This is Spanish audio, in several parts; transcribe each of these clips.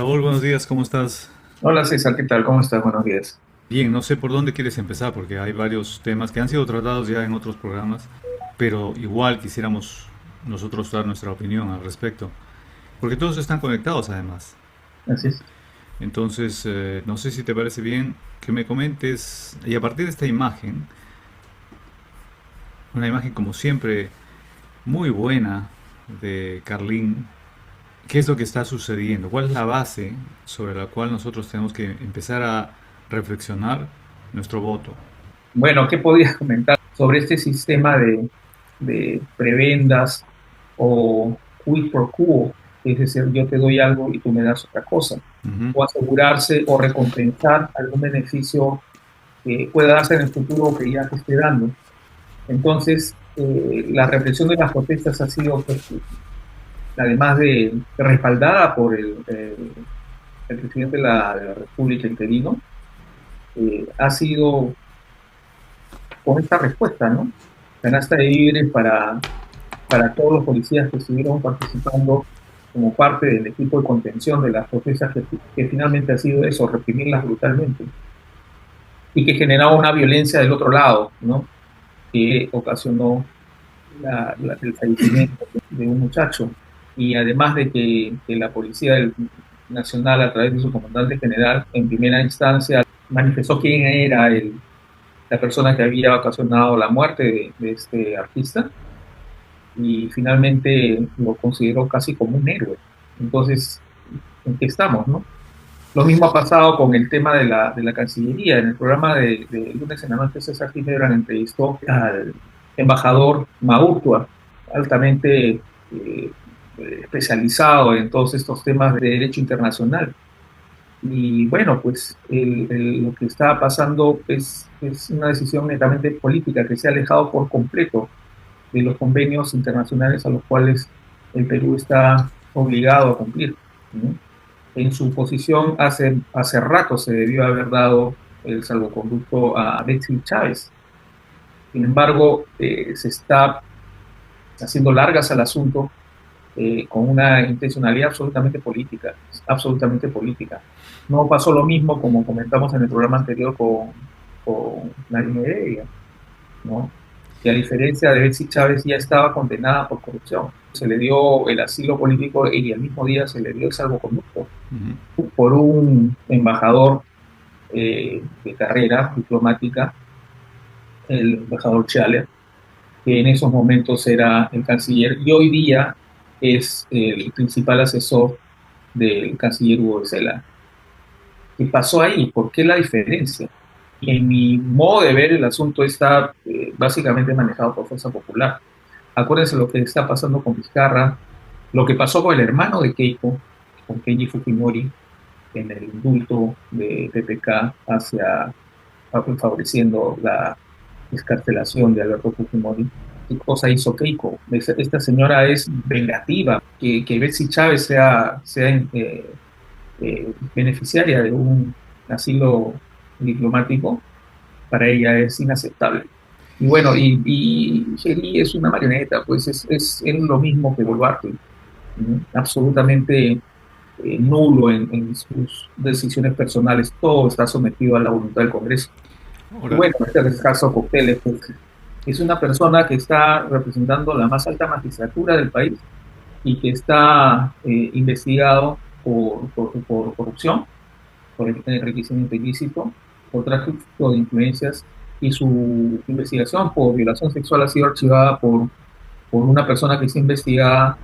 Raúl, buenos días, ¿cómo estás? Hola César, ¿qué tal? ¿Cómo estás? Buenos días. Bien, no sé por dónde quieres empezar, porque hay varios temas que han sido tratados ya en otros programas, pero igual quisiéramos nosotros dar nuestra opinión al respecto, porque todos están conectados además. Así es. Entonces, no sé si te parece bien que me comentes, y a partir de esta imagen, una imagen como siempre muy buena de Carlín, ¿qué es lo que está sucediendo? ¿Cuál es la base sobre la cual nosotros tenemos que empezar a reflexionar nuestro voto? Bueno, ¿qué podías comentar sobre este sistema de prebendas o quid pro quo? Es decir, yo te doy algo y tú me das otra cosa. Ujú. O asegurarse o recompensar algún beneficio que pueda darse en el futuro o que ya te esté dando. Entonces, la reflexión de las protestas ha sido, pues, además de respaldada por el presidente de la República interino, ha sido con esta respuesta, ¿no? Canasta de víveres para todos los policías que estuvieron participando como parte del equipo de contención de las protestas que finalmente ha sido eso, reprimirlas brutalmente y que generaba una violencia del otro lado, ¿no? Que ocasionó el fallecimiento de un muchacho. Y además de que la Policía Nacional, a través de su comandante general, en primera instancia manifestó quién era la persona que había ocasionado la muerte de este artista y finalmente lo consideró casi como un héroe. Entonces, ¿en qué estamos, no? Lo mismo ha pasado con el tema de la Cancillería. En el programa de Lunes en la Noche, César Ginebra entrevistó al embajador Maurtua, altamente especializado en todos estos temas de derecho internacional. Y bueno, pues lo que está pasando es una decisión netamente política que se ha alejado por completo de los convenios internacionales a los cuales el Perú está obligado a cumplir, ¿no? En su posición hace rato se debió haber dado el salvoconducto a Betsy Chávez. Sin embargo, se está haciendo largas al asunto con una intencionalidad absolutamente política. No pasó lo mismo como comentamos en el programa anterior con Nadine Heredia, ¿no? Que a diferencia de Betsy Chávez ya estaba condenada por corrupción. Se le dio el asilo político y al mismo día se le dio el salvoconducto Ujú. por un embajador de carrera diplomática, el embajador Chale, que en esos momentos era el canciller y hoy día es el principal asesor del canciller Hugo Cela. ¿Qué pasó ahí? ¿Por qué la diferencia? Y en mi modo de ver, el asunto está básicamente manejado por Fuerza Popular. Acuérdense lo que está pasando con Vizcarra, lo que pasó con el hermano de Keiko, con Kenji Fujimori, en el indulto de PPK favoreciendo la escarcelación de Alberto Fujimori. ¿Qué cosa hizo Keiko? Esta señora es vengativa, que Betsy Chávez sea beneficiaria de un asilo diplomático, para ella es inaceptable. Y bueno, y Geri es una marioneta, pues es lo mismo que Boluarte, ¿no? Absolutamente nulo en sus decisiones personales, todo está sometido a la voluntad del Congreso. Y Ahora, bueno, este es el caso Cocteles, pues, es una persona que está representando la más alta magistratura del país y que está investigado por corrupción, por enriquecimiento ilícito, por tráfico de influencias, y su investigación por violación sexual ha sido archivada por una persona que está investigada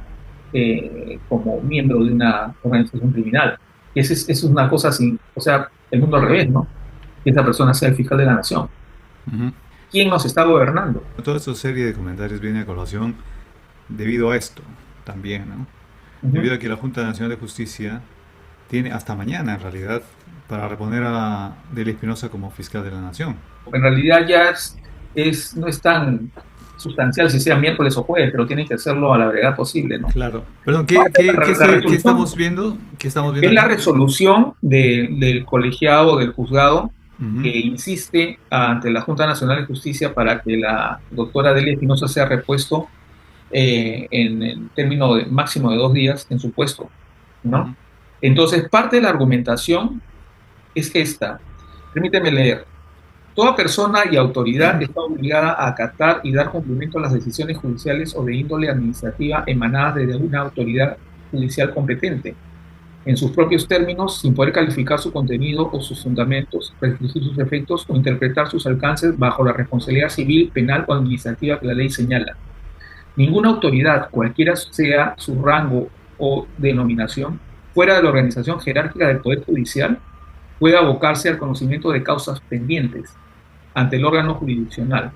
como miembro de una organización criminal. Es una cosa así, o sea, el mundo al revés, ¿no? Que esa persona sea el fiscal de la nación. ujú, ¿Quién nos está gobernando? toda esta serie de comentarios viene a colación debido a esto también, ¿no? Ujú. Debido a que la Junta Nacional de Justicia tiene hasta mañana, en realidad, para reponer a Delia Espinosa como fiscal de la Nación. En realidad ya no es tan sustancial si sea miércoles o jueves, pero tienen que hacerlo a la brevedad posible, ¿no? Claro. Perdón, No, la qué resolución estamos viendo? ¿Qué estamos viendo es la acá? resolución del colegiado del juzgado que Ujú. insiste ante la Junta Nacional de Justicia para que la doctora Delia Espinosa sea repuesto en el término máximo de 2 días en su puesto, Ujú. ¿no? Entonces, parte de la argumentación es esta. Permíteme leer. Toda persona y autoridad está obligada a acatar y dar cumplimiento a las decisiones judiciales o de índole administrativa emanadas de una autoridad judicial competente, en sus propios términos, sin poder calificar su contenido o sus fundamentos, restringir sus efectos o interpretar sus alcances bajo la responsabilidad civil, penal o administrativa que la ley señala. Ninguna autoridad, cualquiera sea su rango o denominación, fuera de la organización jerárquica del Poder Judicial, puede abocarse al conocimiento de causas pendientes ante el órgano jurisdiccional.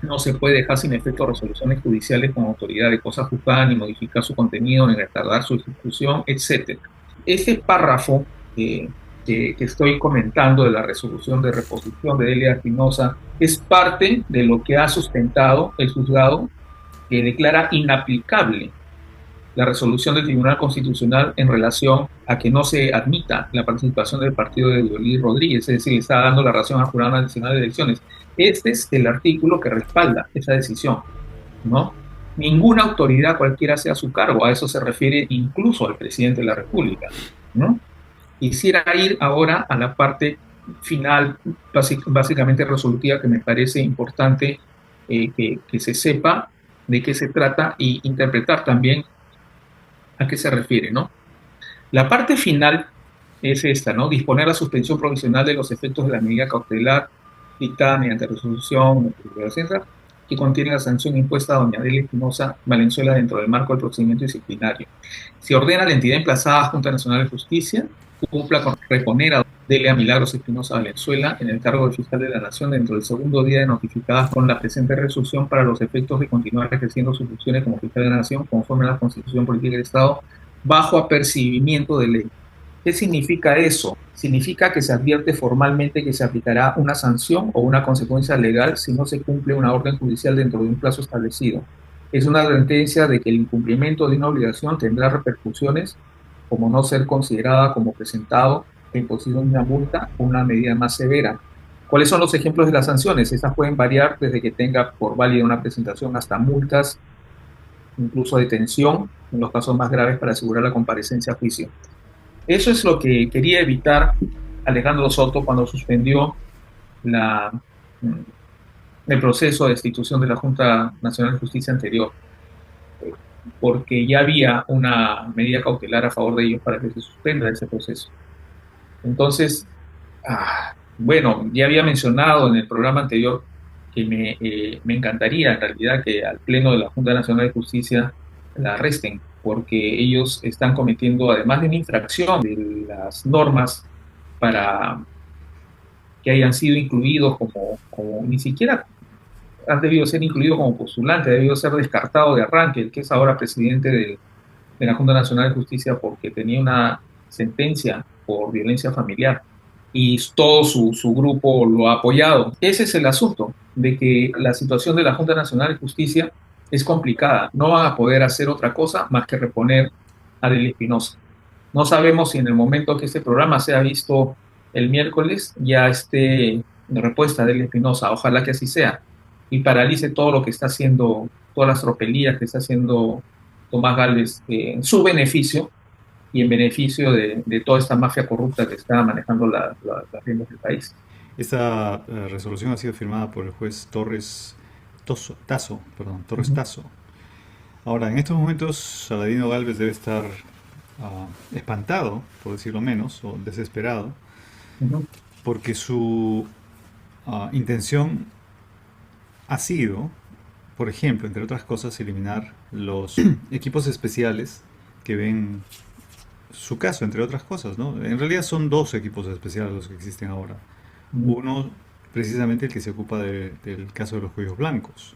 No se puede dejar sin efecto resoluciones judiciales con autoridad de cosa juzgada, ni modificar su contenido, ni retardar su ejecución, etc. Este párrafo que estoy comentando de la resolución de reposición de Delia Espinosa es parte de lo que ha sustentado el juzgado que declara inaplicable la resolución del Tribunal Constitucional en relación a que no se admita la participación del partido de Yolí Rodríguez, es decir, está dando la razón al Jurado Nacional de Elecciones. Este es el artículo que respalda esa decisión, ¿no? Ninguna autoridad, cualquiera sea su cargo, a eso se refiere incluso al presidente de la República, ¿no? Quisiera ir ahora a la parte final, básicamente resolutiva, que me parece importante que se sepa de qué se trata y interpretar también a qué se refiere, ¿no? La parte final es esta, ¿no? Disponer la suspensión provisional de los efectos de la medida cautelar dictada mediante resolución que contiene la sanción impuesta a doña Delia Espinosa Valenzuela dentro del marco del procedimiento disciplinario. Se ordena a la entidad emplazada Junta Nacional de Justicia cumpla con reponer a Delia Milagros Espinosa Valenzuela en el cargo de fiscal de la Nación dentro del segundo día de notificadas con la presente resolución para los efectos de continuar ejerciendo sus funciones como fiscal de la Nación conforme a la Constitución Política del Estado bajo apercibimiento de ley. ¿Qué significa eso? Significa que se advierte formalmente que se aplicará una sanción o una consecuencia legal si no se cumple una orden judicial dentro de un plazo establecido. Es una advertencia de que el incumplimiento de una obligación tendrá repercusiones como no ser considerada como presentado e imposición de una multa o una medida más severa. ¿Cuáles son los ejemplos de las sanciones? Estas pueden variar desde que tenga por válida una presentación hasta multas, incluso detención, en los casos más graves para asegurar la comparecencia a juicio. Eso es lo que quería evitar Alejandro Soto cuando suspendió la, el proceso de destitución de la Junta Nacional de Justicia anterior, porque ya había una medida cautelar a favor de ellos para que se suspenda ese proceso. Entonces, bueno, ya había mencionado en el programa anterior que me encantaría en realidad que al Pleno de la Junta Nacional de Justicia la arresten, porque ellos están cometiendo, además de una infracción de las normas para que hayan sido incluidos como ni siquiera han debido ser incluidos como postulante, ha debido ser descartado de arranque, el que es ahora presidente de la Junta Nacional de Justicia porque tenía una sentencia por violencia familiar y todo su grupo lo ha apoyado. Ese es el asunto, de que la situación de la Junta Nacional de Justicia es complicada. No van a poder hacer otra cosa más que reponer a Delia Espinosa. No sabemos si en el momento que este programa sea visto el miércoles ya esté en respuesta de Delia Espinosa. Ojalá que así sea. Y paralice todo lo que está haciendo, todas las tropelías que está haciendo Tomás Gálvez en su beneficio y en beneficio de toda esta mafia corrupta que está manejando las riendas del país. Esta resolución ha sido firmada por el juez Torres Tasso. Ahora, en estos momentos, Saladino Gálvez debe estar espantado, por decirlo menos, o desesperado, porque su intención ha sido, por ejemplo, entre otras cosas, eliminar los equipos especiales que ven su caso, entre otras cosas, ¿no? En realidad son dos equipos especiales los que existen ahora. Uno, precisamente el que se ocupa del caso de los cuellos blancos,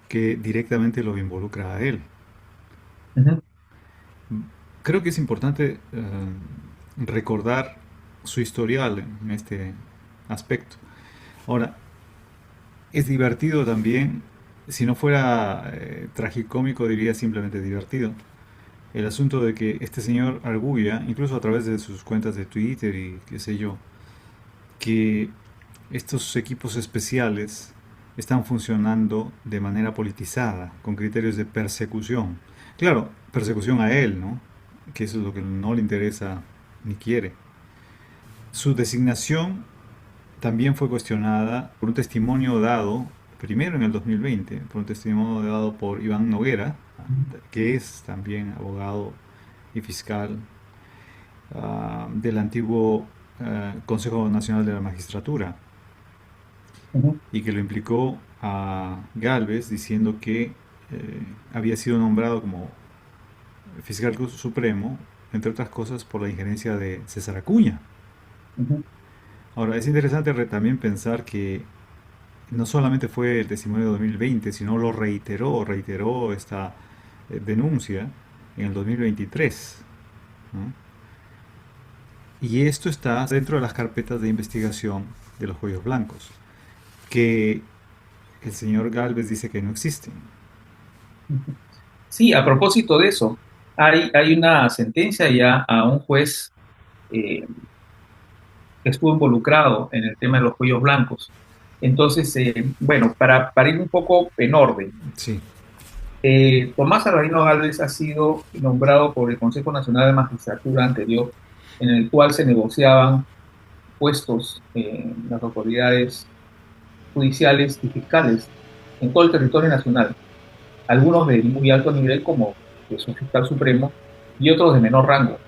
que directamente lo involucra a él. Creo que es importante recordar su historial en este aspecto. Ahora, es divertido también, si no fuera tragicómico diría simplemente divertido, el asunto de que este señor arguya, incluso a través de sus cuentas de Twitter y qué sé yo, que estos equipos especiales están funcionando de manera politizada, con criterios de persecución. Claro, persecución a él, ¿no? que eso es lo que no le interesa ni quiere. Su designación también fue cuestionada por un testimonio dado, primero en el 2020, por un testimonio dado por Iván Noguera, que es también abogado y fiscal del antiguo Consejo Nacional de la Magistratura, Ujú, y que lo implicó a Galvez diciendo que había sido nombrado como fiscal supremo, entre otras cosas, por la injerencia de César Acuña. ujú. Ahora, es interesante también pensar que no solamente fue el testimonio de 2020, sino reiteró esta denuncia en el 2023, ¿no? Y esto está dentro de las carpetas de investigación de los cuellos blancos, que el señor Galvez dice que no existen. Sí, a propósito de eso, hay una sentencia ya a un juez eh, que estuvo involucrado en el tema de los cuellos blancos. Entonces, bueno, para ir un poco en orden, Sí. Tomás Alvarino Gálvez ha sido nombrado por el Consejo Nacional de Magistratura anterior, en el cual se negociaban puestos en las autoridades judiciales y fiscales en todo el territorio nacional, algunos de muy alto nivel como es un fiscal supremo y otros de menor rango,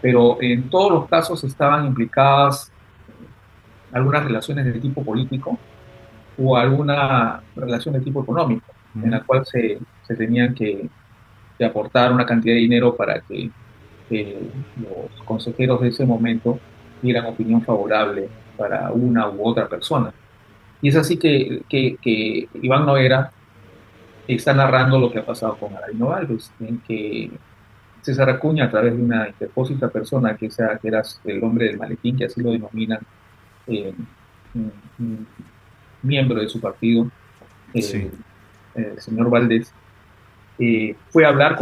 pero en todos los casos estaban implicadas algunas relaciones de tipo político o alguna relación de tipo económico, en Ujú. la cual se tenían que aportar una cantidad de dinero para que los consejeros de ese momento dieran opinión favorable para una u otra persona. Y es así que Iván Noguera está narrando lo que ha pasado con Aladino Alves, en que César Acuña, a través de una interpósita persona que era el hombre del maletín, que así lo denominan, eh, un miembro de su partido, Sí. eh, el señor Valdés, fue a hablar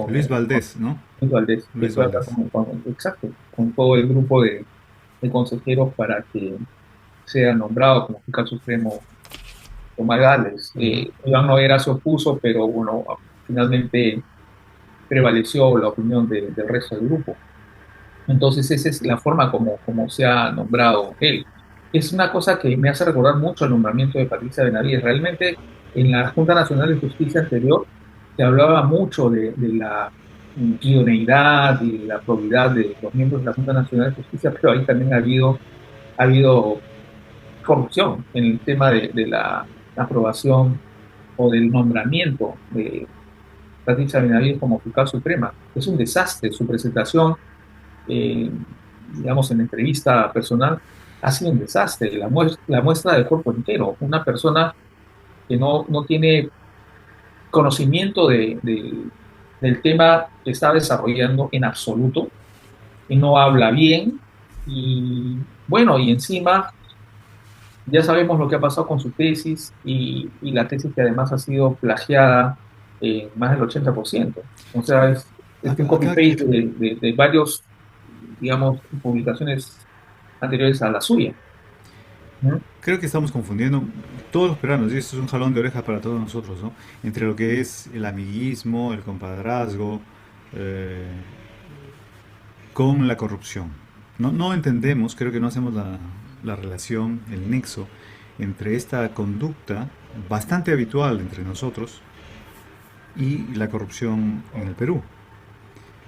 Luis Valdés, ¿no? Luis Valdés, que Luis fue a hablar Valdés. exacto, con todo el grupo de consejeros para que sea nombrado como fiscal supremo Tomás Gales. Ujú. Iván Noguera se opuso, pero bueno, finalmente prevaleció la opinión del resto del grupo. Entonces, esa es la forma como se ha nombrado él. Es una cosa que me hace recordar mucho el nombramiento de Patricia Benavides. Realmente, en la Junta Nacional de Justicia anterior, se hablaba mucho de la idoneidad y la probidad de los miembros de la Junta Nacional de Justicia, pero ahí también ha habido corrupción en el tema de la aprobación o del nombramiento de Patricia Benavides como fiscal suprema. Es un desastre su presentación, eh, digamos, en la entrevista personal, ha sido un desastre. La muestra del cuerpo entero. Una persona que no tiene conocimiento del tema que está desarrollando en absoluto, y no habla bien, y bueno, y encima ya sabemos lo que ha pasado con su tesis y la tesis que además ha sido plagiada en más del 80%. O sea, es un Acá copy-paste de varios, digamos, publicaciones anteriores a la suya, ¿no? creo que estamos confundiendo todos los peruanos, y esto es un jalón de oreja para todos nosotros, ¿no? Entre lo que es el amiguismo, el compadrazgo, eh, con la corrupción. No, no entendemos, creo que no hacemos la relación, el nexo entre esta conducta bastante habitual entre nosotros y la corrupción en el Perú,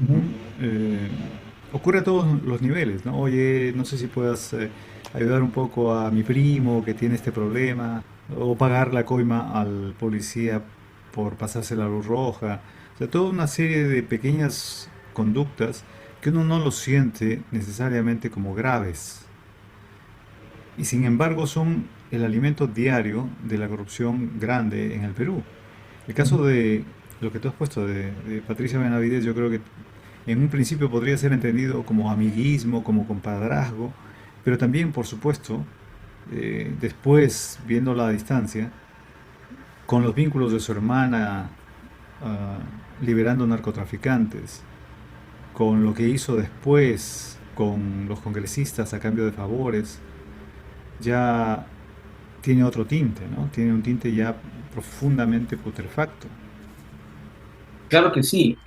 ¿no? Ujú. Ocurre a todos los niveles, ¿no? Oye, no sé si puedas ayudar un poco a mi primo que tiene este problema, o pagar la coima al policía por pasarse la luz roja. O sea, toda una serie de pequeñas conductas que uno no lo siente necesariamente como graves, y sin embargo son el alimento diario de la corrupción grande en el Perú. El caso de lo que tú has puesto de Patricia Benavides, yo creo que en un principio podría ser entendido como amiguismo, como compadrazgo, pero también, por supuesto, después, viendo la distancia, con los vínculos de su hermana liberando narcotraficantes, con lo que hizo después con los congresistas a cambio de favores, ya tiene otro tinte, ¿no? Tiene un tinte ya profundamente putrefacto. Claro que sí.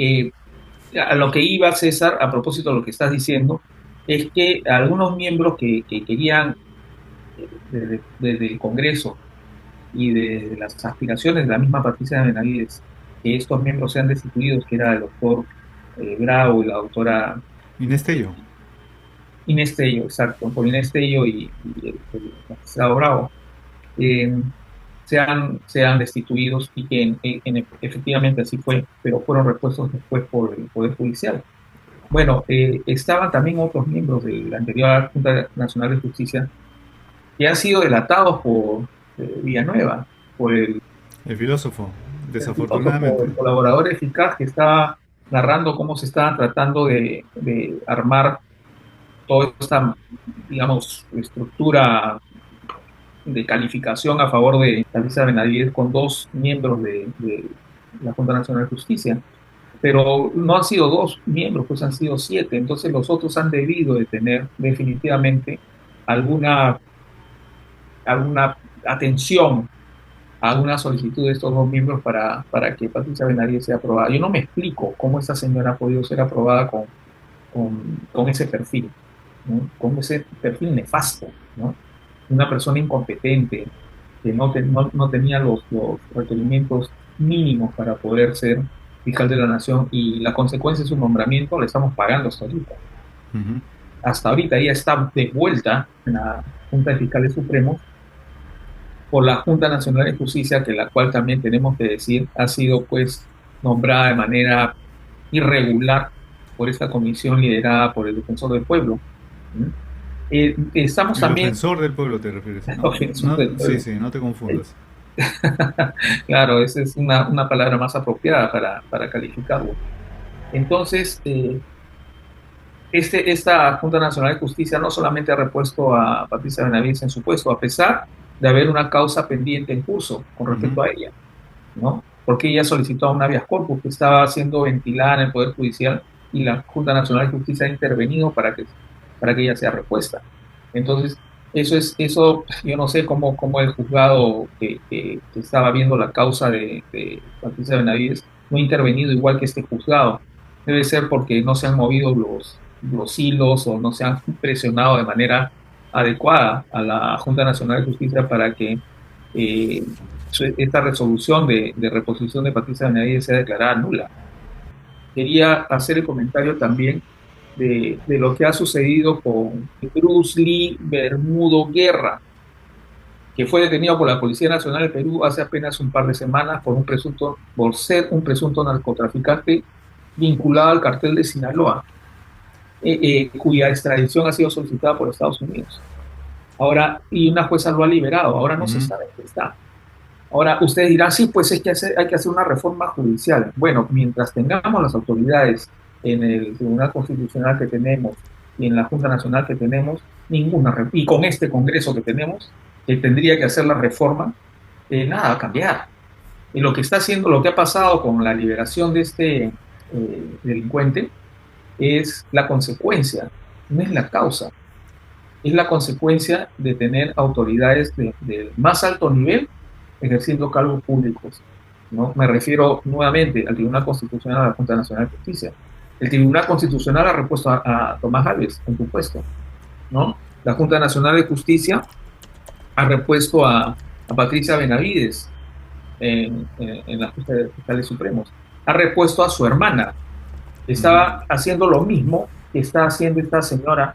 A lo que iba César, a propósito de lo que estás diciendo, es que algunos miembros que querían desde el Congreso y de las aspiraciones de la misma Patricia Benavides, que estos miembros sean destituidos, que era el doctor Bravo y la doctora Inés Tello. Inés Tello, exacto, por Inés Tello y el magistrado Bravo, eh, sean destituidos y que efectivamente así fue, pero fueron repuestos después por el Poder Judicial. Bueno, estaban también otros miembros de la anterior Junta Nacional de Justicia que han sido delatados por Villanueva, por El filósofo, el filósofo, desafortunadamente. el colaborador eficaz que estaba narrando cómo se estaba tratando de armar toda esta, digamos, estructura de calificación a favor de Patricia Benavides con dos miembros de la Junta Nacional de Justicia. Pero no han sido dos miembros, pues han sido 7. Entonces los otros han debido de tener definitivamente alguna, alguna atención a alguna solicitud de estos dos miembros para que Patricia Benavides sea aprobada. Yo no me explico cómo esta señora ha podido ser aprobada con ese perfil, ¿no? Con ese perfil nefasto, ¿no? Una persona incompetente que no tenía los requerimientos mínimos para poder ser fiscal de la nación, y la consecuencia de su nombramiento la estamos pagando hasta ahorita. Ujú. Hasta ahorita ella está de vuelta en la Junta de Fiscales Supremos por la Junta Nacional de Justicia, que la cual también tenemos que decir ha sido pues nombrada de manera irregular por esta comisión liderada por el Defensor del Pueblo. ¿Mm? Estamos El también ofensor del pueblo te refieres, el ¿no? Defensor No, del sí, Pueblo. sí, no te confundas. Claro, esa es una palabra más apropiada para calificarlo. Entonces, esta Junta Nacional de Justicia no solamente ha repuesto a Patricia Benavides en su puesto, a pesar de haber una causa pendiente en curso con Ujú. respecto a ella, ¿no? Porque ella solicitó un habeas corpus que estaba siendo ventilada en el Poder Judicial, y la Junta Nacional de Justicia ha intervenido para que ella sea repuesta. Entonces, eso yo no sé cómo el juzgado que estaba viendo la causa de Patricia Benavides no ha intervenido igual que este juzgado. Debe ser porque no se han movido los hilos o no se han presionado de manera adecuada a la Junta Nacional de Justicia para que eh, esta resolución de reposición de Patricia Benavides sea declarada nula. Quería hacer el comentario también de lo que ha sucedido con Bruce Lee Bermudo Guerra, que fue detenido por la Policía Nacional de Perú hace apenas un par de semanas por ser un presunto narcotraficante vinculado al cartel de Sinaloa, cuya extradición ha sido solicitada por Estados Unidos. Ahora, y una jueza lo ha liberado, ahora no se Ujú. sabe dónde está. Ahora, ustedes dirán, sí, pues es que hay que hacer una reforma judicial. Bueno, mientras tengamos las autoridades en el Tribunal Constitucional que tenemos y en la Junta Nacional que tenemos, y con este Congreso que tenemos, que tendría que hacer la reforma, nada va a cambiar. Y lo que está haciendo, lo que ha pasado con la liberación de este delincuente es la consecuencia, no es la causa, es la consecuencia de tener autoridades de más alto nivel ejerciendo cargos públicos, ¿no? Me refiero nuevamente al Tribunal Constitucional, a la Junta Nacional de Justicia. El Tribunal Constitucional ha repuesto a Tomás Alves en su puesto, ¿no? La Junta Nacional de Justicia ha repuesto a Patricia Benavides en la Junta de Fiscales Supremos. Ha repuesto a su hermana. Ujú. Estaba haciendo lo mismo que está haciendo esta señora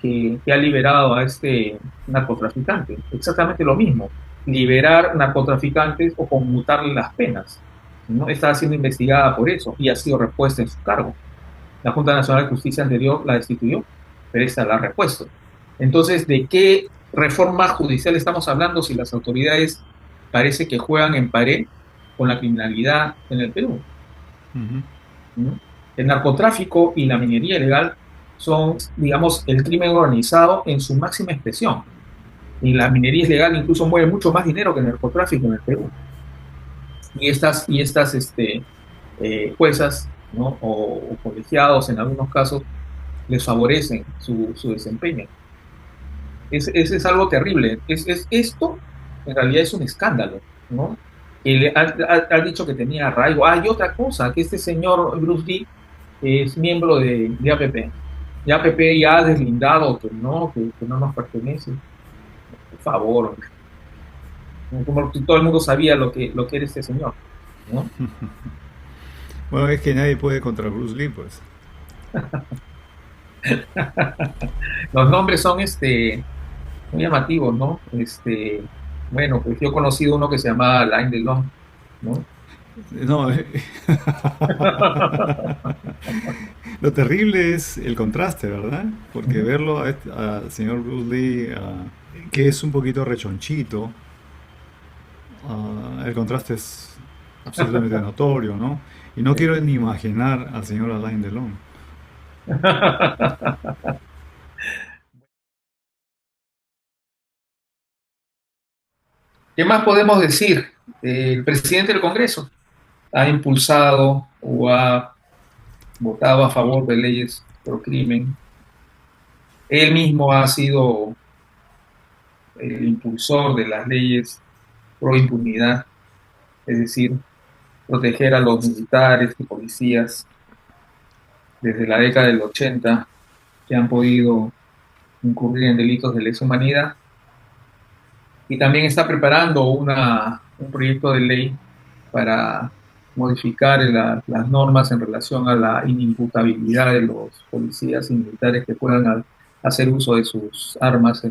que ha liberado a este narcotraficante. Exactamente lo mismo. Liberar narcotraficantes o conmutarle las penas. ¿No? Está siendo investigada por eso y ha sido repuesta en su cargo. La Junta Nacional de Justicia anterior la destituyó, pero esta la ha repuesto. Entonces, ¿de qué reforma judicial estamos hablando si las autoridades parece que juegan en pared con la criminalidad en el Perú? Ujú. ¿No? El narcotráfico y la minería ilegal son, digamos, el crimen organizado en su máxima expresión. Y la minería ilegal incluso mueve mucho más dinero que el narcotráfico en el Perú. Y estas juezas, ¿no? O colegiados en algunos casos les favorecen su desempeño. Es algo terrible. Esto en realidad es un escándalo, ¿no? Ha dicho que tenía arraigo. Hay otra cosa, que este señor Bruce Lee es miembro de APP. Y APP ya ha deslindado que no nos pertenece. Por favor, como si todo el mundo sabía lo que era este señor, ¿no? Bueno, es que nadie puede contra Bruce Lee, pues. Los nombres son muy llamativos, ¿no? Bueno, pues yo he conocido uno que se llama Alain Delon, ¿no? No, lo terrible es el contraste, ¿verdad? Porque Ujú. verlo al señor Bruce Lee, que es un poquito rechonchito, el contraste es absolutamente notorio, ¿no? Y no quiero ni imaginar al señor Alain Delon. ¿Qué más podemos decir? El presidente del Congreso ha impulsado o ha votado a favor de leyes pro crimen. Él mismo ha sido el impulsor de las leyes pro impunidad, es decir, proteger a los militares y policías desde la década del 80 que han podido incurrir en delitos de lesa humanidad. Y también está preparando un proyecto de ley para modificar las normas en relación a la inimputabilidad de los policías y militares que puedan hacer uso de sus armas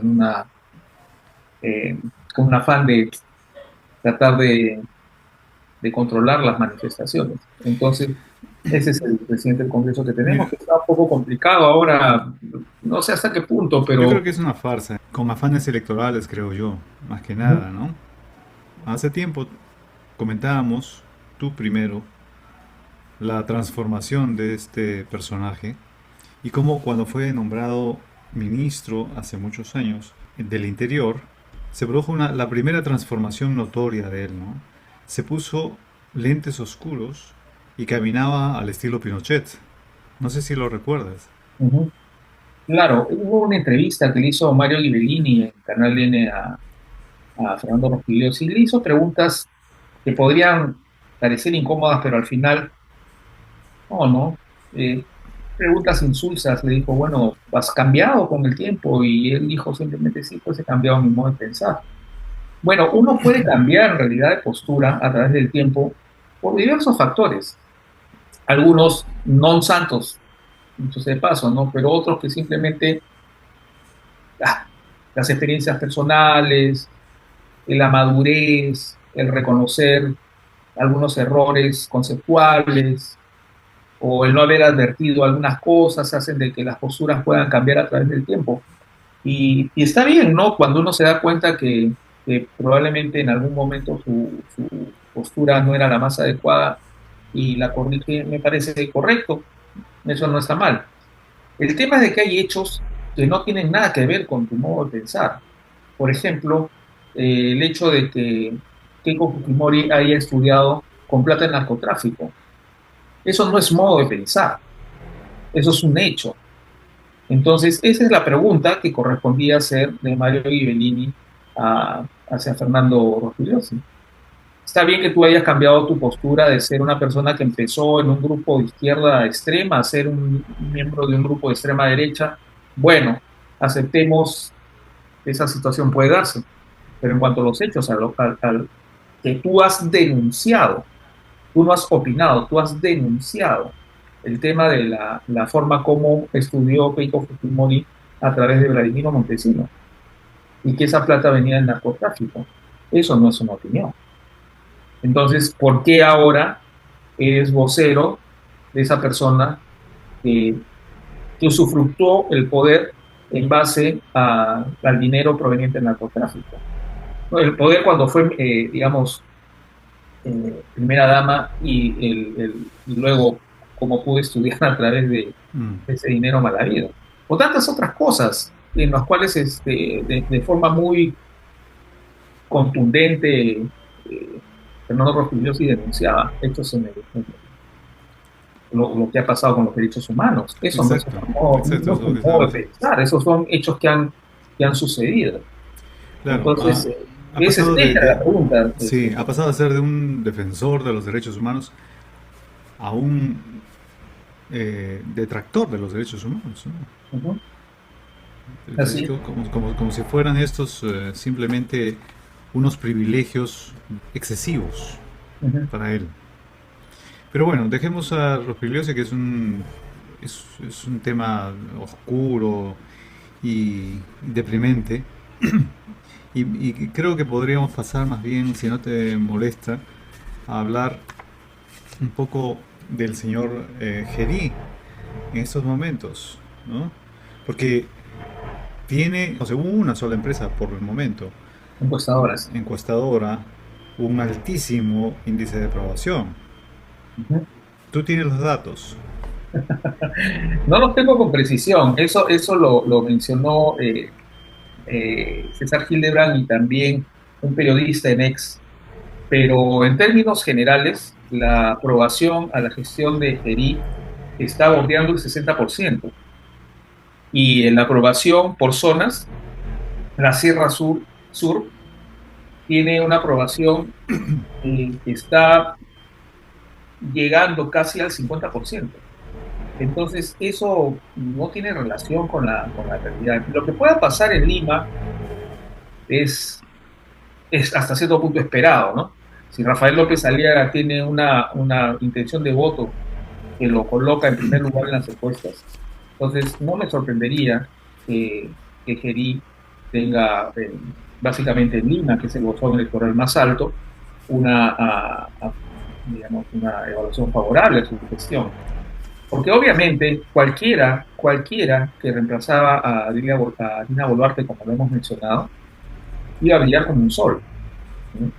eh, con un afán de tratar de controlar las manifestaciones. Entonces, ese es el presidente del Congreso que tenemos, Mira, que está un poco complicado ahora, no sé hasta qué punto, yo creo pero que es una farsa, con afanes electorales, creo yo, más que ujú, nada, ¿no? Hace tiempo comentábamos, tú primero, la transformación de este personaje y cómo cuando fue nombrado ministro hace muchos años del Interior, se produjo la primera transformación notoria de él, ¿no? Se puso lentes oscuros y caminaba al estilo Pinochet. No sé si lo recuerdas. ujú. Claro, hubo una entrevista que le hizo Mario Ghibellini en Canal N a Fernando Rospigliosi y le hizo preguntas que podrían parecer incómodas, pero al final, no, ¿no? Preguntas insulsas, le dijo, bueno, ¿has cambiado con el tiempo? Y él dijo simplemente, sí, pues he cambiado mi modo de pensar. Bueno, uno puede cambiar en realidad de postura a través del tiempo por diversos factores. Algunos no santos, muchos de paso, ¿no? Pero otros que simplemente ah, las experiencias personales, la madurez, el reconocer algunos errores conceptuales o el no haber advertido algunas cosas hacen de que las posturas puedan cambiar a través del tiempo. Y está bien, ¿no? Cuando uno se da cuenta que probablemente en algún momento su postura no era la más adecuada y la corrige, me parece correcto, eso no está mal. El tema es de que hay hechos que no tienen nada que ver con tu modo de pensar. Por ejemplo, el hecho de que Keiko Fujimori haya estudiado con plata en narcotráfico. Eso no es modo de pensar, eso es un hecho. Entonces, esa es la pregunta que correspondía hacer de Mario Ghibellini hacia Fernando Rospigliosi. Está bien que tú hayas cambiado tu postura de ser una persona que empezó en un grupo de izquierda extrema a ser un miembro de un grupo de extrema derecha. Bueno, aceptemos que esa situación puede darse, pero en cuanto a los hechos, al que tú has denunciado, tú no has opinado, tú has denunciado el tema de la forma como estudió Keiko Fujimori a través de Vladimiro Montesino y que esa plata venía del narcotráfico. Eso no es una opinión. Entonces, ¿por qué ahora eres vocero de esa persona que, que usufructuó el poder en base al dinero proveniente del narcotráfico? ¿No? El poder cuando fue, digamos, primera dama y luego cómo pude estudiar a través Mm. de ese dinero mal habido. O tantas otras cosas en las cuales de forma muy contundente Fernando Rospigliosi denunciaba hechos lo que ha pasado con los derechos humanos. Eso no es Exacto, exacto, no es es lo un que modo estaba. de pensar, esos son hechos que han sucedido. Claro, Entonces, ha pasado esa era la pregunta. sí, ha pasado de ser de un defensor de los derechos humanos a un detractor de los derechos humanos, ¿no? Ujú. Así. Como si fueran estos simplemente unos privilegios excesivos Ujú. para él. Pero bueno, dejemos a Rospigliosi, que es un tema oscuro y deprimente. Y creo que podríamos pasar más bien, si no te molesta, a hablar un poco del señor Gerí en estos momentos, ¿no? Porque tiene, o sea, una sola empresa por el momento, Encuestadoras. encuestadora, un altísimo índice de aprobación. Ujú. Tú tienes los datos. No los tengo con precisión. Eso lo mencionó César Hildebrand y también un periodista en ex. Pero en términos generales, la aprobación a la gestión de Gerí está bordeando el 60%. Y en la aprobación por zonas, la Sierra Sur tiene una aprobación que está llegando casi al 50%. Entonces, eso no tiene relación con la realidad. Lo que pueda pasar en Lima es, es hasta cierto punto esperado, ¿no? Si Rafael López Aliaga tiene una intención de voto que lo coloca en primer lugar en las encuestas, entonces no me sorprendería que Gerí tenga, básicamente en Lima, que es el botón electoral más alto, una, digamos, una evaluación favorable a su gestión. Porque obviamente cualquiera que reemplazaba a Dina Boluarte, como lo hemos mencionado, iba a brillar como un sol, ¿no? Ujú.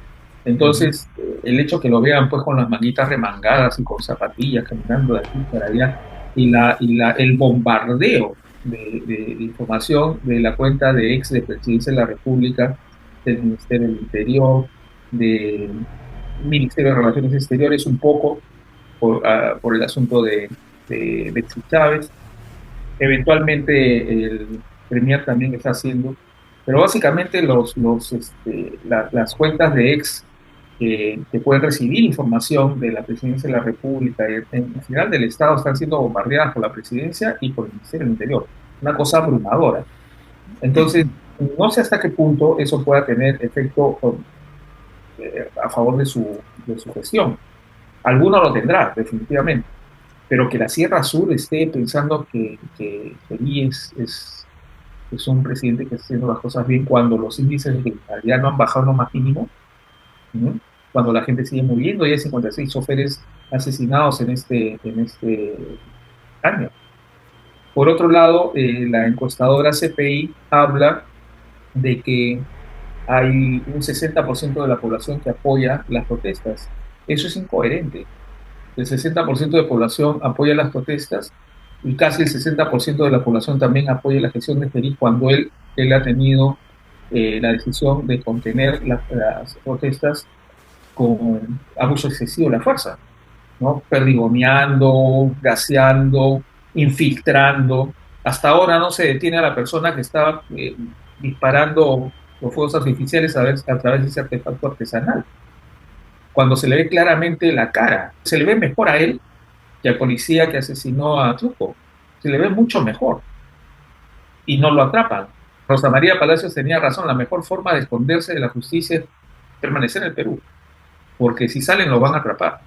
Entonces, el hecho que lo vean pues con las manitas remangadas y con zapatillas caminando de aquí para allá, el bombardeo de información de la cuenta de ex de Presidencia de la República, del Ministerio del Interior, del Ministerio de Relaciones Exteriores, un poco por el asunto de Betsy Chávez. Eventualmente el Premier también está haciendo, pero básicamente las cuentas de ex que pueden recibir información de la Presidencia de la República y en general del Estado están siendo bombardeadas por la Presidencia y por el Ministerio del Interior. Una cosa abrumadora. Entonces, no sé hasta qué punto eso pueda tener efecto a favor de su gestión. Alguno lo tendrá, definitivamente, pero que la Sierra Sur esté pensando que Feliz es un presidente que está haciendo las cosas bien cuando los índices de criminalidad no han bajado lo más mínimo, ¿no? Cuando la gente sigue muriendo y hay 56 choferes asesinados en este año. Por otro lado, la encuestadora CPI habla de que hay un 60% de la población que apoya las protestas. Eso es incoherente. El 60% de población apoya las protestas y casi el 60% de la población también apoya la gestión de Feliz cuando él ha tenido la decisión de contener las protestas con abuso excesivo de la fuerza, ¿no? Perdigoneando, gaseando, infiltrando. Hasta ahora no se detiene a la persona que estaba disparando los fuegos artificiales a través de ese artefacto artesanal. Cuando se le ve claramente la cara, se le ve mejor a él que al policía que asesinó a Truco. Se le ve mucho mejor y no lo atrapan. Rosa María Palacios tenía razón, la mejor forma de esconderse de la justicia es permanecer en el Perú, porque si salen lo van a atrapar.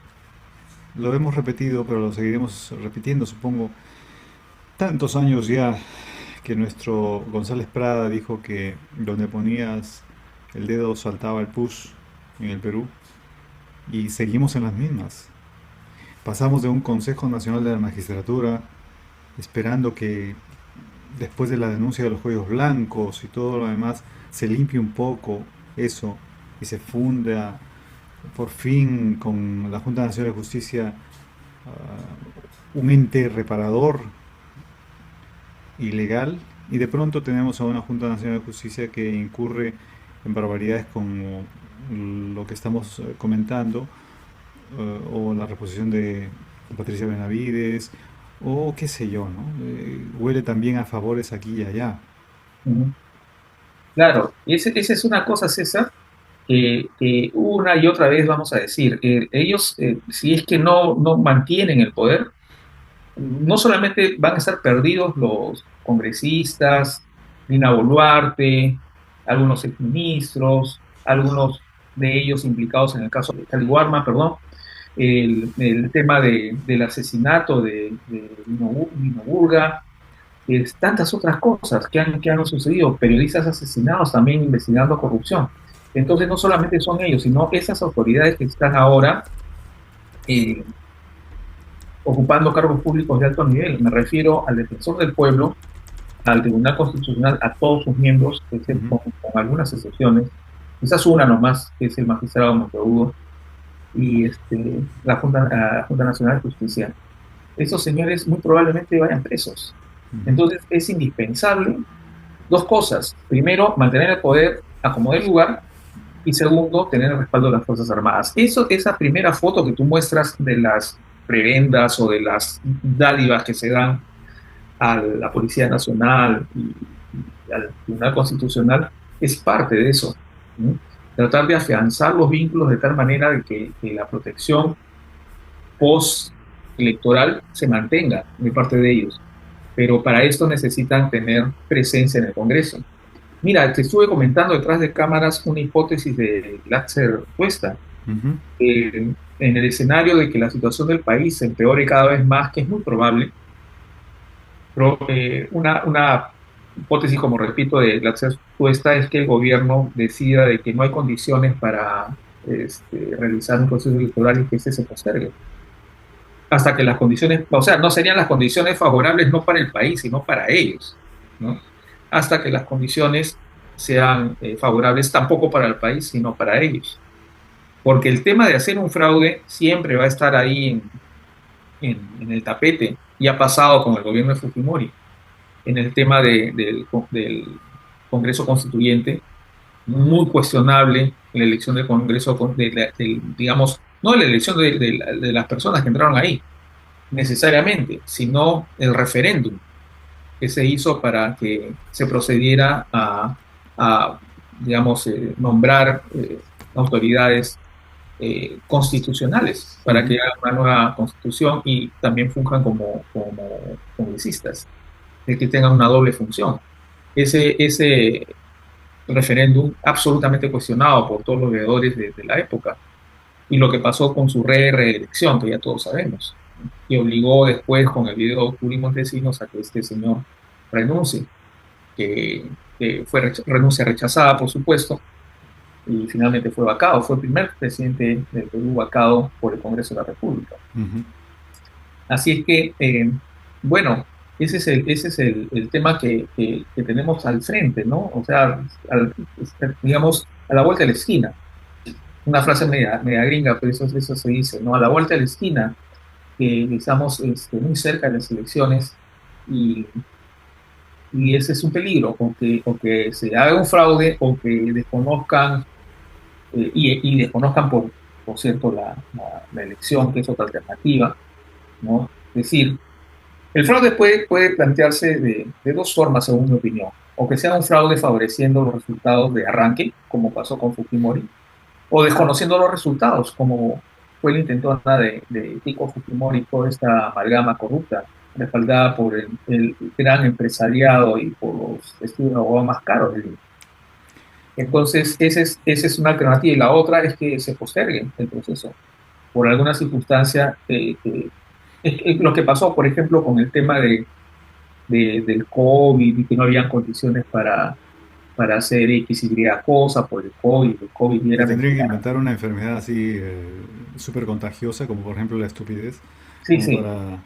Lo hemos repetido, pero lo seguiremos repitiendo, supongo. Tantos años ya que nuestro González Prada dijo que donde ponías el dedo saltaba el push en el Perú y seguimos en las mismas. Pasamos de un Consejo Nacional de la Magistratura esperando que después de la denuncia de los cuellos blancos y todo lo demás se limpie un poco eso y se funda por fin con la Junta Nacional de Justicia un ente reparador y legal, y de pronto tenemos a una Junta Nacional de Justicia que incurre en barbaridades como lo que estamos comentando, o la reposición de Patricia Benavides, o qué sé yo, ¿no? Huele también a favores aquí y allá. Ujú. Claro, y esa es una cosa, César, que una y otra vez vamos a decir, ellos, si es que no mantienen el poder, no solamente van a estar perdidos los congresistas, Dina Boluarte, algunos exministros, algunos de ellos implicados en el caso de Cali Guarma, perdón, el tema del asesinato de Dino Burga, tantas otras cosas que han sucedido, periodistas asesinados también investigando corrupción. Entonces no solamente son ellos, sino esas autoridades que están ahora eh, ocupando cargos públicos de alto nivel. Me refiero al defensor del pueblo, al Tribunal Constitucional, a todos sus miembros, Ujú. con algunas excepciones, quizás una nomás, que es el magistrado Monteagudo, y la Junta Nacional de Justicia. Esos señores muy probablemente vayan presos. Ujú. Entonces es indispensable dos cosas. Primero, mantener el poder a como dé lugar, y segundo, tener el respaldo de las Fuerzas Armadas. Esa primera foto que tú muestras de las prebendas o de las dádivas que se dan a la Policía Nacional y al Tribunal Constitucional es parte de eso, ¿no? Tratar de afianzar los vínculos de tal manera de que la protección post-electoral se mantenga de parte de ellos. Pero para esto necesitan tener presencia en el Congreso. Mira, te estuve comentando detrás de cámaras una hipótesis de Glatzer Cuesta, Ujú. en el escenario de que la situación del país se empeore cada vez más, que es muy probable. Pero, una hipótesis, como repito, de Glatzer Cuesta es que el gobierno decida de que no hay condiciones para realizar un proceso electoral y que este se postergue hasta que las condiciones, o sea, no serían las condiciones favorables no para el país, sino para ellos, ¿no? Hasta que las condiciones sean favorables tampoco para el país, sino para ellos. Porque el tema de hacer un fraude siempre va a estar ahí en el tapete, y ha pasado con el gobierno de Fujimori, en el tema del Congreso Constituyente, muy cuestionable la elección del Congreso, digamos, no la elección de las personas que entraron ahí, necesariamente, sino el referéndum que se hizo para que se procediera a digamos, nombrar autoridades constitucionales para Ujú. que hagan una nueva constitución y también funjan como congresistas, de que tengan una doble función. Ese referéndum absolutamente cuestionado por todos los veedores de la época, y lo que pasó con su reelección, que ya todos sabemos, que obligó después con el video Turi Montesinos a que este señor renuncie, que fue renuncia rechazada, por supuesto, y finalmente fue vacado. Fue el primer presidente del Perú vacado por el Congreso de la República. Ujú. Así es que, bueno, ese es el tema que tenemos al frente, ¿no? O sea, digamos, a la vuelta de la esquina. Una frase media gringa, pero eso se dice, ¿no? A la vuelta de la esquina, que estamos muy cerca de las elecciones, y, y ese es un peligro, o que se haga un fraude, o que desconozcan, y desconozcan, por cierto, la elección, que es otra alternativa, ¿no? Es decir, el fraude puede plantearse de dos formas, según mi opinión. O que sea un fraude favoreciendo los resultados de arranque, como pasó con Fujimori, o desconociendo los resultados, como fue la intentona de Keiko Fujimori, toda esta amalgama corrupta, respaldada por el gran empresariado y por los estudios de abogado más caros del mundo. Entonces, esa es una alternativa. Y la otra es que se postergue el proceso por alguna circunstancia. Es lo que pasó, por ejemplo, con el tema del COVID, y que no habían condiciones para hacer X, Y cosa por el COVID. El COVID Que era tendrían que mentira. inventar una enfermedad así súper contagiosa, como por ejemplo la estupidez, Sí, como sí. para...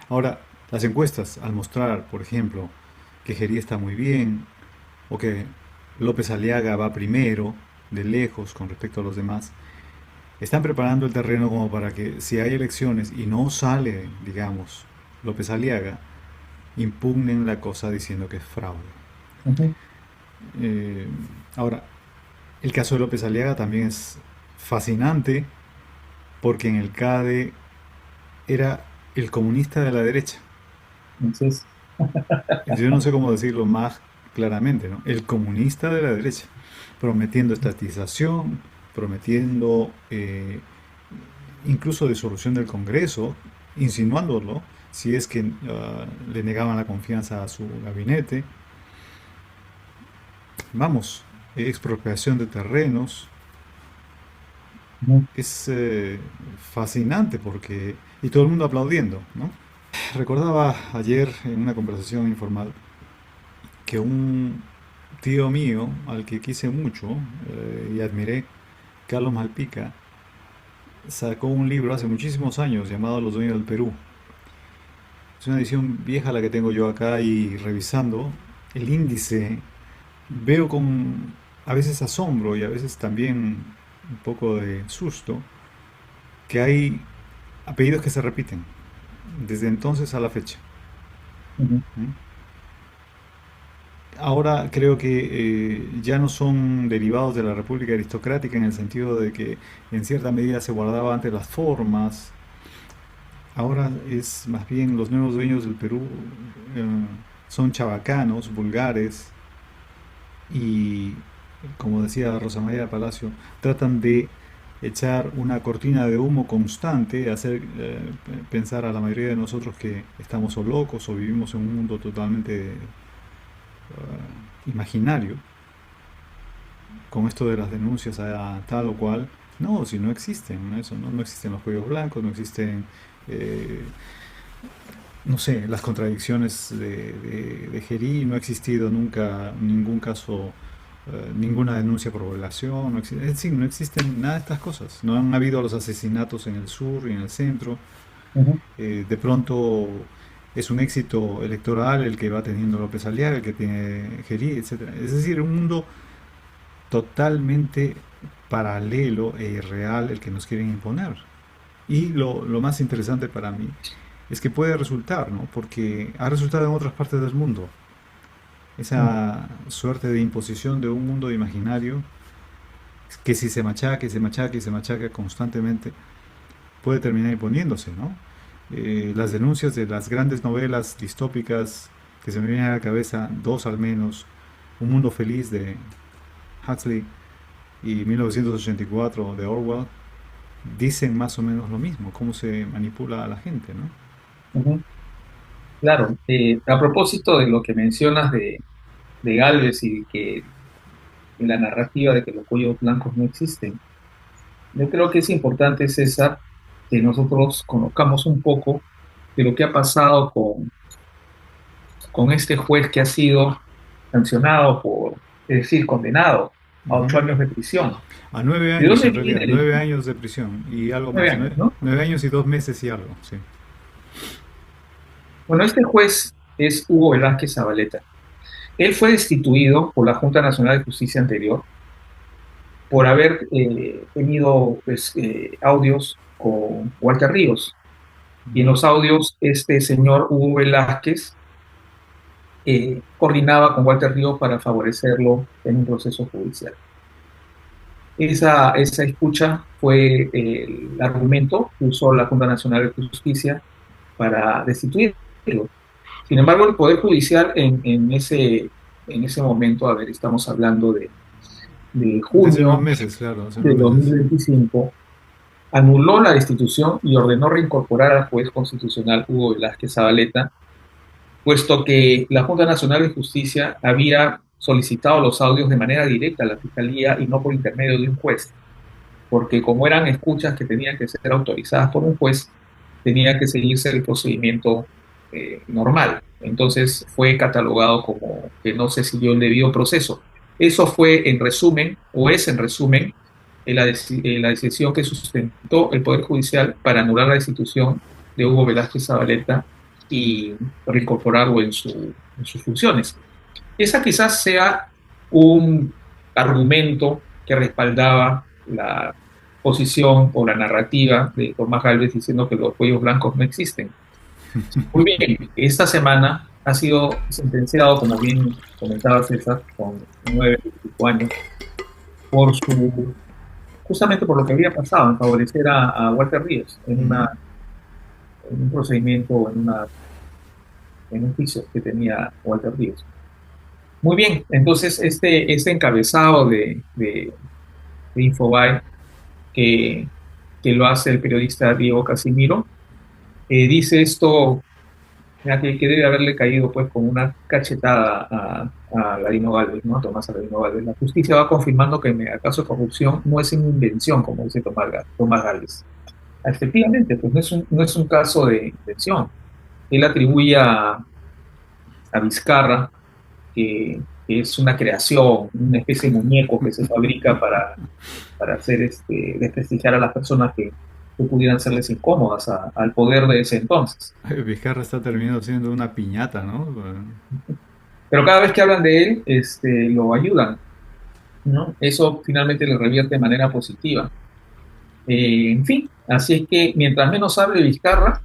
Ahora, las encuestas, al mostrar, por ejemplo, que Gerí está muy bien, o que López Aliaga va primero, de lejos, con respecto a los demás, están preparando el terreno como para que si hay elecciones y no sale, digamos, López Aliaga, impugnen la cosa diciendo que es fraude. Ujú. Eh, ahora, el caso de López Aliaga también es fascinante porque en el CADE era el comunista de la derecha. Entonces, Yo no sé cómo decirlo más claramente, ¿no? El comunista de la derecha, prometiendo estatización, prometiendo incluso disolución del Congreso, insinuándolo, si es que le negaban la confianza a su gabinete. Vamos, expropiación de terrenos. Ujú, Es fascinante porque... Y todo el mundo aplaudiendo, ¿no? Recordaba ayer en una conversación informal que un tío mío, al que quise mucho y admiré, Carlos Malpica, sacó un libro hace muchísimos años llamado Los Dueños del Perú. Es una edición vieja la que tengo yo acá y revisando el índice veo con a veces asombro y a veces también un poco de susto que hay apellidos que se repiten desde entonces a la fecha. ujú, ¿Mm? Ahora creo que ya no son derivados de la República Aristocrática en el sentido de que en cierta medida se guardaba ante las formas. Ahora es más bien los nuevos dueños del Perú eh, son chabacanos, vulgares y, como decía Rosa María Palacio, tratan de echar una cortina de humo constante, hacer pensar a la mayoría de nosotros que estamos o locos o vivimos en un mundo totalmente imaginario, con esto de las denuncias a tal o cual. No, si no existen, ¿no? Eso, no existen los cuellos blancos, no existen, eh, no sé, las contradicciones de Gerí, no ha existido nunca ningún caso, ninguna denuncia por violación, no existe, es decir, no existen nada de estas cosas. No han habido los asesinatos en el sur y en el centro. ujú, De pronto es un éxito electoral el que va teniendo López Aliaga, el que tiene Gerí, etcétera. Es decir, un mundo totalmente paralelo e irreal el que nos quieren imponer. Y lo más interesante para mí es que puede resultar, ¿no? Porque ha resultado en otras partes del mundo. ujú, Esa suerte de imposición de un mundo imaginario que si se machaca y se machaca y se machaca constantemente puede terminar imponiéndose, ¿no? Las denuncias de las grandes novelas distópicas que se me vienen a la cabeza, dos al menos, Un Mundo Feliz de Huxley y 1984 de Orwell, dicen más o menos lo mismo, cómo se manipula a la gente, ¿no? ujú. Claro, a propósito de lo que mencionas de Gálvez y que la narrativa de que los cuellos blancos no existen, yo creo que es importante, César, que nosotros conozcamos un poco de lo que ha pasado con este juez que ha sido sancionado es decir, condenado a Ujú. 8 años de prisión. A 9 años ¿De dónde en realidad, viene el 9 años de prisión y algo 9 más, años, no? 9 años y 2 meses y algo, sí. Bueno, este juez es Hugo Velázquez Zabaleta. Él fue destituido por la Junta Nacional de Justicia anterior por haber tenido pues, audios con Walter Ríos. Y en los audios, este señor Hugo Velázquez coordinaba con Walter Ríos para favorecerlo en un proceso judicial. Esa escucha fue el argumento que usó la Junta Nacional de Justicia para destituirlo. Sin embargo, el Poder Judicial en ese momento, a ver, estamos hablando de Hace unos junio meses, claro, hace unos de meses. 2025, anuló la destitución y ordenó reincorporar al juez constitucional Hugo Velázquez Zabaleta, puesto que la Junta Nacional de Justicia había solicitado los audios de manera directa a la Fiscalía y no por intermedio de un juez, porque como eran escuchas que tenían que ser autorizadas por un juez, tenía que seguirse el procedimiento normal. Entonces fue catalogado como que no se siguió el debido proceso. Eso fue en resumen, o es en resumen, la decisión que sustentó el Poder Judicial para anular la destitución de Hugo Velázquez Zabaleta y reincorporarlo en sus funciones. Esa quizás sea un argumento que respaldaba la posición o la narrativa de Tomás Gálvez diciendo que los cuellos blancos no existen. Muy bien, esta semana ha sido sentenciado, como bien comentaba César, con 9 y 5 años, por justamente por lo que había pasado, en favorecer a Walter Ríos Ujú. en un procedimiento, en un juicio que tenía Walter Ríos. Muy bien, entonces este encabezado de Infobae que, que lo hace el periodista Diego Casimiro, dice esto ya que debe haberle caído pues con una cachetada a Larino Gálvez, ¿no? A Tomás Larino Gálvez. La justicia va confirmando que el caso de corrupción no es una invención, como dice Tomás Gálvez. Efectivamente, pues no es un caso de invención. Él atribuye a Vizcarra que es una creación, una especie de muñeco que se fabrica para hacer desprestigiar a las personas que pudieran serles incómodas al poder de ese entonces. Vizcarra está terminando siendo una piñata, ¿no? Pero cada vez que hablan de él, lo ayudan, ¿no? Eso finalmente le revierte de manera positiva. En fin, así es que mientras menos hable Vizcarra,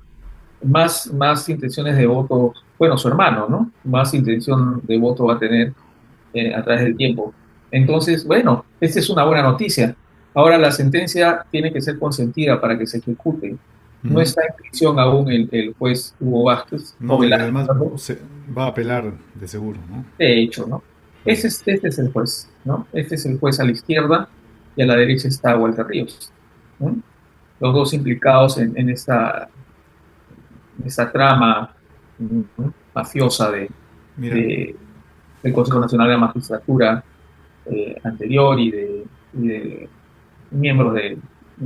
más intenciones de voto, bueno, su hermano, ¿no? Más intención de voto va a tener a través del tiempo. Entonces, bueno, esta es una buena noticia. Ahora la sentencia tiene que ser consentida para que se ejecute. No Ujú. está en prisión aún el juez Hugo Vázquez, o No, y Velázquez, además perdón, se va a apelar de seguro, ¿no? de hecho, ¿no? Este es el juez, ¿no? Este es el juez a la izquierda y a la derecha está Walter Ríos, ¿no? Los dos implicados en esta trama, ¿no? Mafiosa Mira, de, del Consejo Nacional de la Magistratura anterior y de miembros de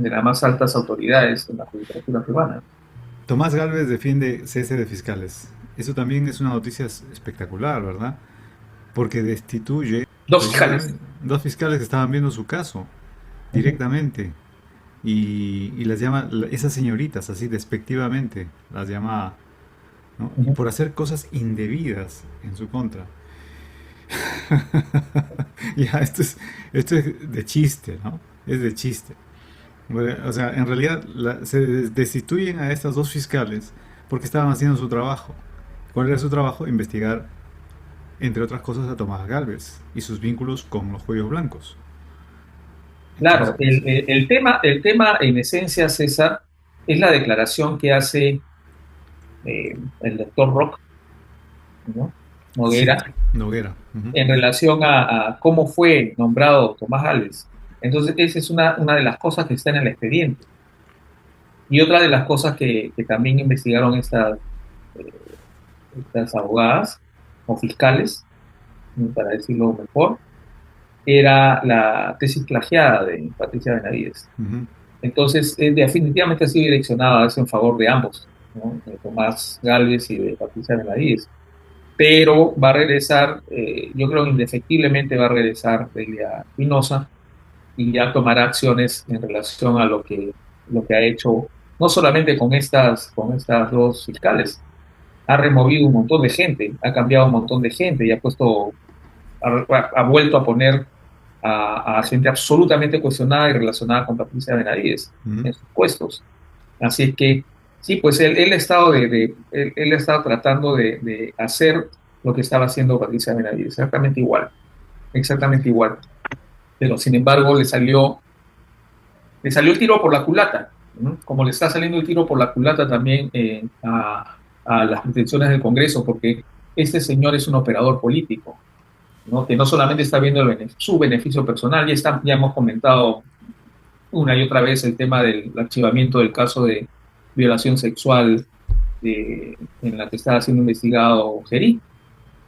las más altas autoridades en la judicatura peruana. Tomás Gálvez defiende cese de fiscales. Eso también es una noticia espectacular, ¿verdad? Porque destituye Dos fiscales. precisamente dos fiscales que estaban viendo su caso Uh -huh, directamente y las llama, esas señoritas así despectivamente, las llama, ¿no? uh Y -huh. por hacer cosas indebidas en su contra. Ya, esto es de chiste, ¿no? Es de chiste. Bueno, o sea, en realidad se destituyen a estas dos fiscales porque estaban haciendo su trabajo. ¿Cuál era su trabajo? Investigar, entre otras cosas, a Tomás Gálvez y sus vínculos con los cuellos blancos. Claro, Entonces, el tema en esencia, César, es la declaración que hace el doctor Rock, ¿no? sí, Noguera, Noguera. Ujú. en relación a cómo fue nombrado Tomás Gálvez. Entonces, esa es una de las cosas que está en el expediente. Y otra de las cosas que también investigaron eh, estas abogadas o fiscales, para decirlo mejor, era la tesis plagiada de Patricia Benavides. Ujú. Entonces, definitivamente ha sido direccionada en favor de ambos, ¿no? De Tomás Gálvez y de Patricia Benavides. Pero va a regresar, yo creo indefectiblemente va a regresar Delia Espinosa y ya tomará acciones en relación a lo que ha hecho, no solamente con estas dos fiscales, ha removido un montón de gente, ha cambiado un montón de gente y ha puesto, ha vuelto a poner a gente absolutamente cuestionada y relacionada con Patricia Benavides Ujú. en sus puestos. Así es que, sí, pues él ha estado tratando de hacer lo que estaba haciendo Patricia Benavides, exactamente igual. Pero sin embargo le salió el tiro por la culata, ¿no? Como le está saliendo el tiro por la culata también a las pretensiones del Congreso, porque este señor es un operador político, ¿no? Que no solamente está viendo su beneficio personal, ya hemos comentado una y otra vez el tema del archivamiento del caso de violación sexual en la que estaba siendo investigado Gerí,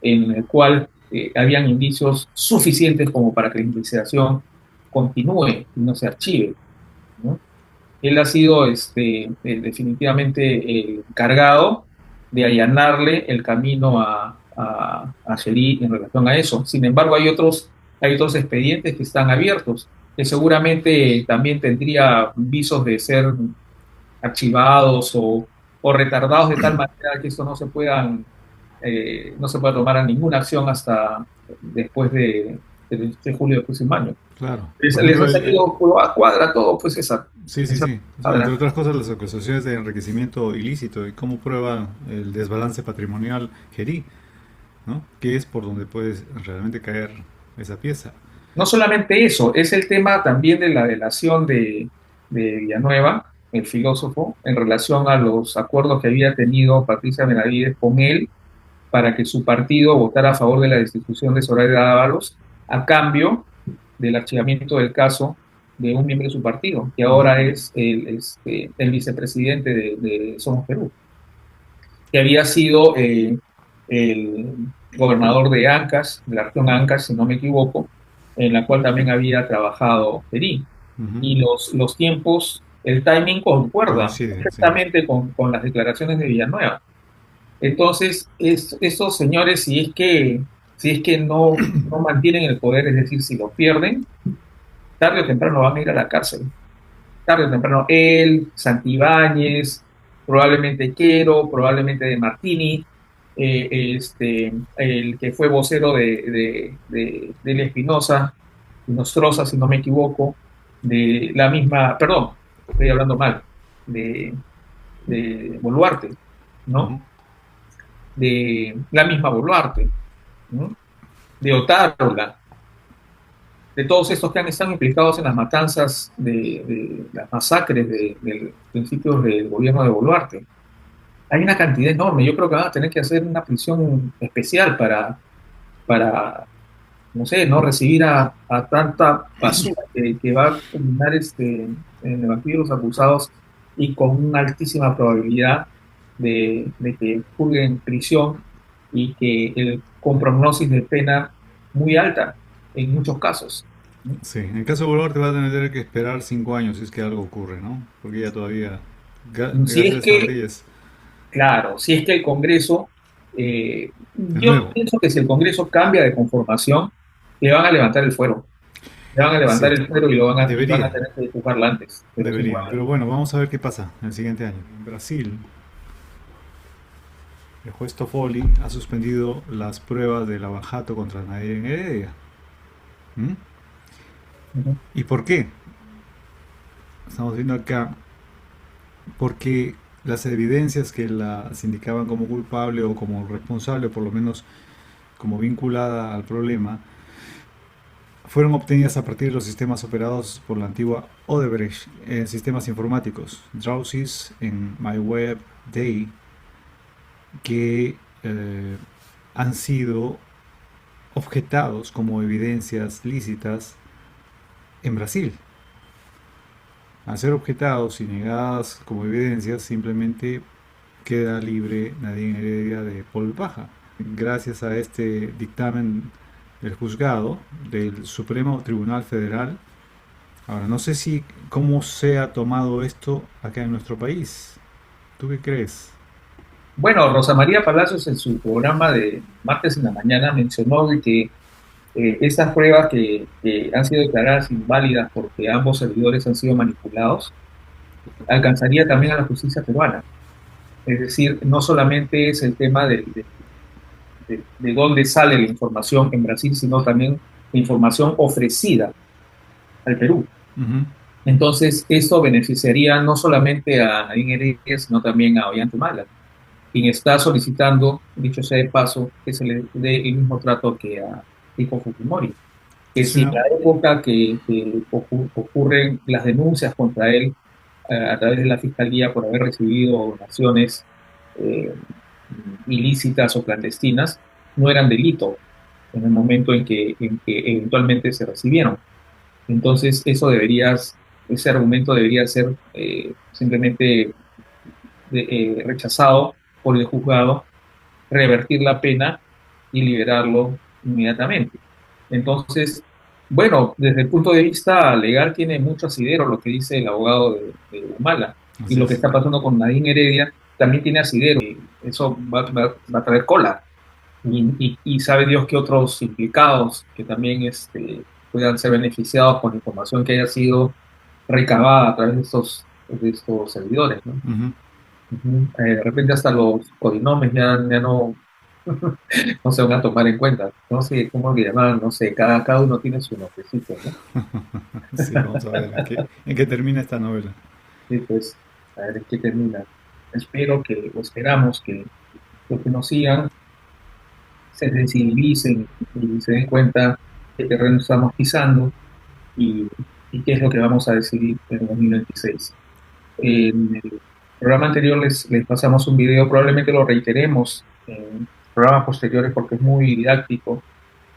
en el cual habían indicios suficientes como para que la investigación continúe y no se archive, ¿no? Él ha sido definitivamente el encargado de allanarle el camino a Gerí en relación a eso. Sin embargo, hay otros expedientes que están abiertos, que seguramente también tendría visos de ser archivados o retardados de tal manera que esto no se pueda tomar ninguna acción hasta después de julio del próximo año. Claro. Por Les ejemplo, ha salido a cuadra todo, pues sí, sí, esa sí. O sea, entre cuadra. otras cosas, las acusaciones de enriquecimiento ilícito y cómo prueba el desbalance patrimonial Gerí, ¿no? Que es por donde puede realmente caer esa pieza. No solamente eso, es el tema también de la delación de Villanueva, el filósofo, en relación a los acuerdos que había tenido Patricia Benavides con él para que su partido votara a favor de la destitución de Zoraida Dávalos a cambio del archivamiento del caso de un miembro de su partido, que Ujú. ahora es el vicepresidente de Somos Perú. que había sido el gobernador de Ancash, de la región Ancash, si no me equivoco, en la cual también había trabajado Perín. Ujú. Y los tiempos, el timing concuerda Coincide, sí. perfectamente con las declaraciones de Villanueva. Entonces, estos señores, si es que no mantienen el poder, es decir, si lo pierden, tarde o temprano van a ir a la cárcel. Tarde o temprano, él, Santibáñez, probablemente Quero, probablemente De Martini, el que fue vocero de Elia Espinosa, Nostroza, si no me equivoco, de la misma, perdón, estoy hablando mal, de Boluarte, ¿no? Ujú. De la misma Boluarte, ¿no? De Otárola, de todos estos que han estado implicados en las matanzas, de las masacres de principios del gobierno de Boluarte. Hay una cantidad enorme. Yo creo que van a tener que hacer una prisión especial para no sé, no recibir a tanta basura que va a terminar en el banquillo de los acusados y con una altísima probabilidad de que purguen prisión y que con prognosis de pena muy alta en muchos casos, ¿no? Sí, en el caso de Boluarte va a tener que esperar 5 años si es que algo ocurre, ¿no? Porque ya todavía, Si es gracias a que, leyes, claro, si es que el Congreso, es yo nuevo. pienso que si el Congreso cambia de conformación, le van a levantar el fuero. Le van a levantar Sí, el fuero y van a debería, tener que juzgarla antes de los 5 deberían. años. Pero bueno, vamos a ver qué pasa el siguiente año. En Brasil, el juez Toffoli ha suspendido las pruebas del abajato contra Nadine Heredia. ¿Mm? Ujú. ¿Y por qué? Estamos viendo acá, porque las evidencias que la indicaban como culpable o como responsable, o por lo menos como vinculada al problema, fueron obtenidas a partir de los sistemas operados por la antigua Odebrecht en sistemas informáticos, Drowsys en MyWeb Day, que han sido objetados como evidencias lícitas en Brasil. Al ser objetados y negadas como evidencias, simplemente queda libre Nadine Heredia de polvo y paja. Gracias a este dictamen del juzgado del Supremo Tribunal Federal. Ahora, no sé si cómo se ha tomado esto acá en nuestro país. ¿Tú qué crees? Bueno, Rosa María Palacios en su programa de martes en la mañana mencionó de que esas pruebas que han sido declaradas inválidas porque ambos servidores han sido manipulados, alcanzaría también a la justicia peruana. Es decir, no solamente es el tema de dónde sale la información en Brasil, sino también la información ofrecida al Perú. Ujú. Entonces, esto beneficiaría no solamente a Nadine Heredia, sino también a Ollanta, quien está solicitando, dicho sea de paso, que se le dé el mismo trato que a Keiko Fujimori. Que Es si en una, la época que ocurren las denuncias contra él a través de la Fiscalía por haber recibido donaciones eh, ilícitas o clandestinas, no eran delito en el momento en que eventualmente se recibieron. Entonces, ese argumento debería ser simplemente rechazado por el juzgado, revertir la pena y liberarlo inmediatamente. Entonces, bueno, desde el punto de vista legal tiene mucho asidero lo que dice el abogado de Humala, y así lo que es. está pasando con Nadine Heredia también tiene asidero, y eso va a traer cola. Y sabe Dios que otros implicados que también puedan ser beneficiados con la información que haya sido recabada a través de estos servidores, ¿no? Ujú. Ujú. De repente hasta los codinomes ya no se van a tomar en cuenta. No sé cómo le llaman, no sé, cada uno tiene su nombrecito, ¿no? Sí, vamos a ver en qué termina esta novela. Y pues, a ver en qué termina. O esperamos que los que nos sigan se sensibilicen y se den cuenta qué terreno estamos pisando y, y qué es lo que vamos a decidir en el 2026. En el programa anterior les pasamos un video, probablemente lo reiteremos en programas posteriores porque es muy didáctico,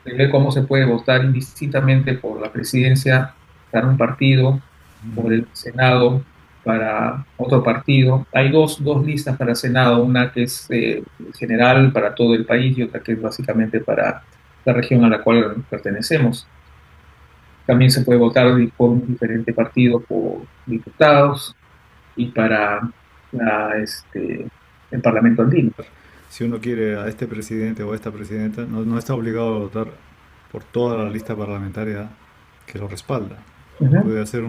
de ver cómo se puede votar indistintamente por la presidencia para un partido, por Ujú. el Senado para otro partido. Hay dos listas para Senado, una que es general para todo el país y otra que es básicamente para la región a la cual pertenecemos. También se puede votar por un diferente partido por diputados y para el Parlamento andino. Si uno quiere a este presidente o a esta presidenta, no está obligado a votar por toda la lista parlamentaria que lo respalda. Ujú. Puede hacer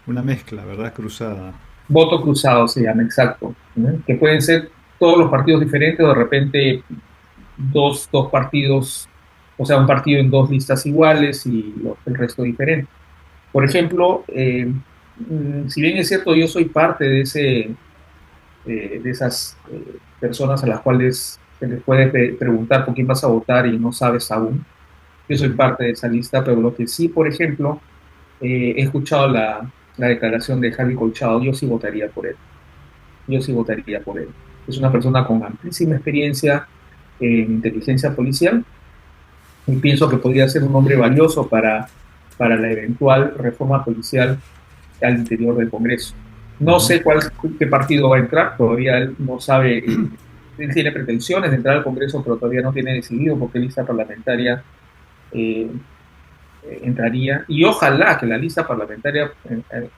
una mezcla, ¿verdad? Cruzada. Voto cruzado se llama, exacto. ¿No? Que pueden ser todos los partidos diferentes o de repente dos partidos, o sea, un partido en dos listas iguales y el resto diferente. Por ejemplo, si bien es cierto, yo soy parte de esas personas a las cuales se les puede preguntar por quién vas a votar y no sabes aún. Yo soy Ujú. parte de esa lista, pero lo que sí, por ejemplo, he escuchado la declaración de Javi Colchado, yo sí votaría por él. Yo sí votaría por él. Es una persona con amplísima experiencia en inteligencia policial y pienso que podría ser un hombre valioso para la eventual reforma policial al interior del Congreso. No Ujú. sé qué partido va a entrar, todavía él no sabe, él tiene pretensiones de entrar al Congreso, pero todavía no tiene decidido por qué lista parlamentaria eh, entraría. Y ojalá que la lista parlamentaria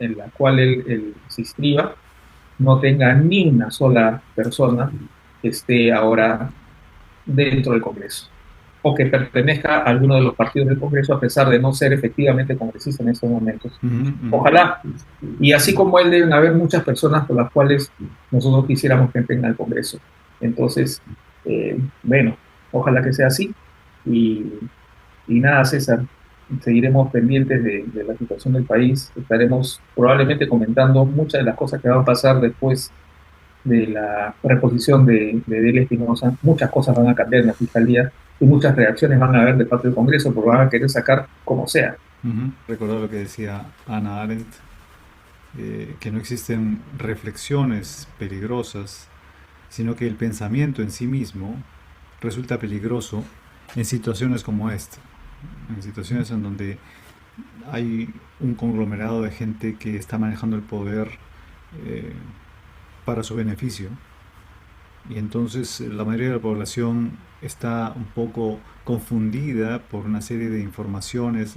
en la cual él se inscriba no tenga ni una sola persona que esté ahora dentro del Congreso o que pertenezca a alguno de los partidos del Congreso a pesar de no ser efectivamente congresista en estos momentos. Ujú, ujú. Ojalá. Y así como él, deben haber muchas personas por las cuales nosotros quisiéramos que entren al Congreso. Entonces, bueno, ojalá que sea así. Y, y nada, César, seguiremos pendientes de la situación del país. Estaremos probablemente comentando muchas de las cosas que van a pasar después de la reposición de Delia Espinosa. Muchas cosas van a cambiar en la Fiscalía y muchas reacciones van a haber de parte del Congreso porque van a querer sacar como sea. Ujú. Recordar lo que decía Hannah Arendt, que no existen reflexiones peligrosas, sino que el pensamiento en sí mismo resulta peligroso en situaciones como esta, en situaciones en donde hay un conglomerado de gente que está manejando el poder eh, para su beneficio. Y entonces la mayoría de la población está un poco confundida por una serie de informaciones.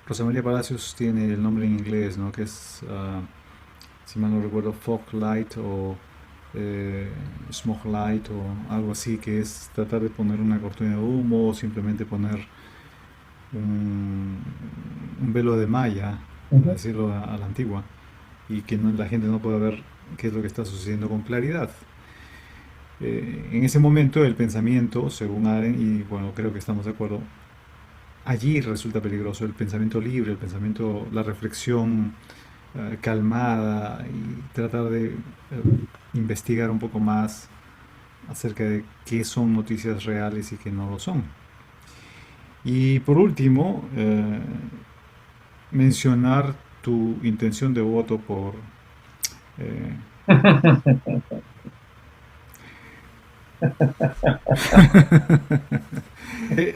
Rosa María Palacios tiene el nombre en inglés, ¿no? Que es, si mal no recuerdo, fog light o eh, smoke light o algo así, que es tratar de poner una cortina de humo o simplemente poner un, un velo de malla, Uh para -huh. decirlo a la antigua, y que no, la gente no pueda ver qué es lo que está sucediendo con claridad. En ese momento el pensamiento, según Aren, y bueno, creo que estamos de acuerdo, allí resulta peligroso el pensamiento libre, el pensamiento, la reflexión calmada y tratar de investigar un poco más acerca de qué son noticias reales y qué no lo son. Y por último, mencionar tu intención de voto por... eh,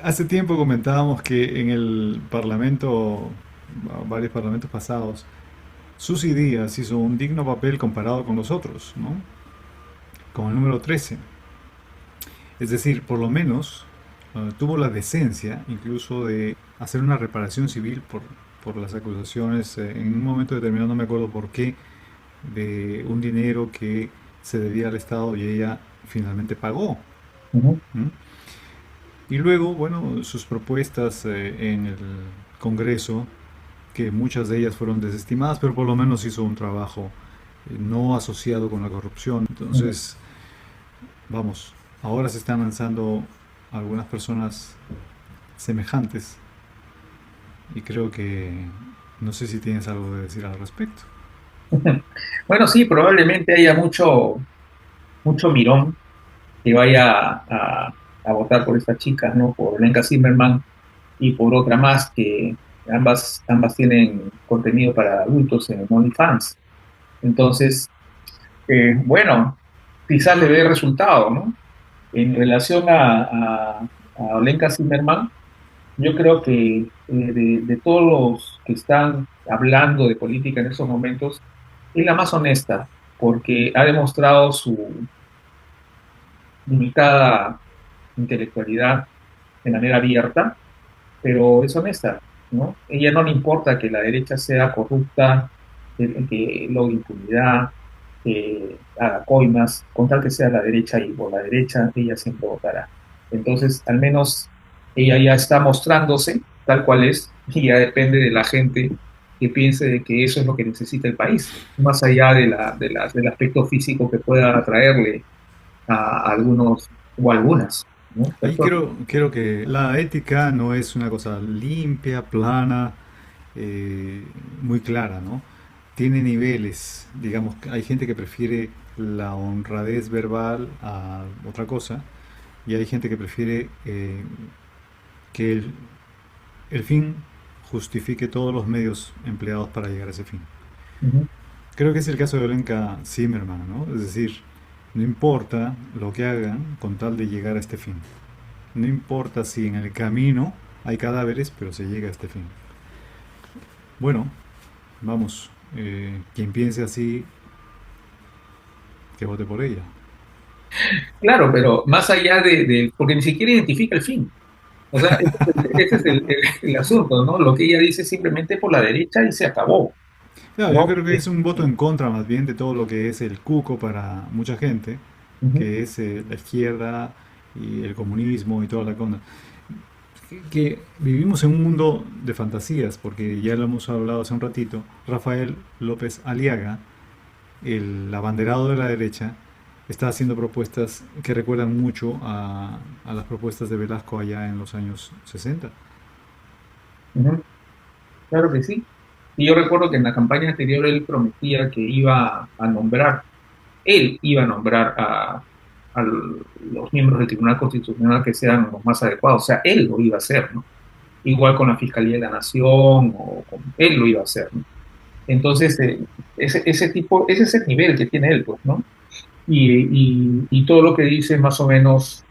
hace tiempo comentábamos que en el Parlamento, varios parlamentos pasados, Susi Díaz hizo un digno papel comparado con los otros, ¿no? Con el número 13. Es decir, por lo menos tuvo la decencia incluso de hacer una reparación civil por las acusaciones, en un momento determinado, no me acuerdo por qué, de un dinero que se debía al Estado y ella finalmente pagó. Uh -huh. ¿Mm? Y luego, bueno, sus propuestas en el Congreso, que muchas de ellas fueron desestimadas, pero por lo menos hizo un trabajo no asociado con la corrupción. Uh -huh. Entonces, vamos, ahora se están lanzando algunas personas semejantes y creo que no sé si tienes algo de decir al respecto. Bueno, sí, probablemente haya mucho mirón que vaya a votar por esta chica, ¿no? Por Lenka Zimmerman y por otra más que ambas tienen contenido para adultos en OnlyFans. Entonces, bueno, quizás le dé resultado, ¿no? En relación a Olenka Zimmerman, yo creo que de todos los que están hablando de política en estos momentos, es la más honesta, porque ha demostrado su limitada intelectualidad de manera abierta, pero es honesta, ¿no? Ella no le importa que la derecha sea corrupta, que logre impunidad, que haga coimas, con tal que sea la derecha y por la derecha ella siempre votará. Entonces, al menos ella ya está mostrándose tal cual es y ya depende de la gente que piense de que eso es lo que necesita el país, más allá del aspecto físico que pueda atraerle a algunos o algunas, ¿no? Ahí creo que la ética no es una cosa limpia, plana, eh, muy clara, ¿no? Tiene niveles, digamos, hay gente que prefiere la honradez verbal a otra cosa y hay gente que prefiere que el fin justifique todos los medios empleados para llegar a ese fin. Ujú. Creo que es el caso de Olenka Zimmerman, ¿no? Es decir, no importa lo que hagan con tal de llegar a este fin. No importa si en el camino hay cadáveres, pero se llega a este fin. Bueno, vamos, quien piense así, que vote por ella. Claro, pero más allá porque ni siquiera identifica el fin. O sea, ese es el asunto, ¿no? Lo que ella dice simplemente por la derecha y se acabó, Claro, yo ¿no? creo que es un voto en contra más bien de todo lo que es el cuco para mucha gente, Ujú, que es la izquierda y el comunismo y toda la cosa. Que vivimos en un mundo de fantasías, porque ya lo hemos hablado hace un ratito, Rafael López Aliaga, el abanderado de la derecha, está haciendo propuestas que recuerdan mucho a las propuestas de Velasco allá en los años 60. ujú, claro que sí. Y yo recuerdo que en la campaña anterior él prometía que él iba a nombrar a los miembros del Tribunal Constitucional que sean los más adecuados. O sea, él lo iba a hacer, ¿no? Igual con la Fiscalía de la Nación, él lo iba a hacer, ¿no? Entonces, ese es el nivel que tiene él, pues, ¿no? Y todo lo que dice más o menos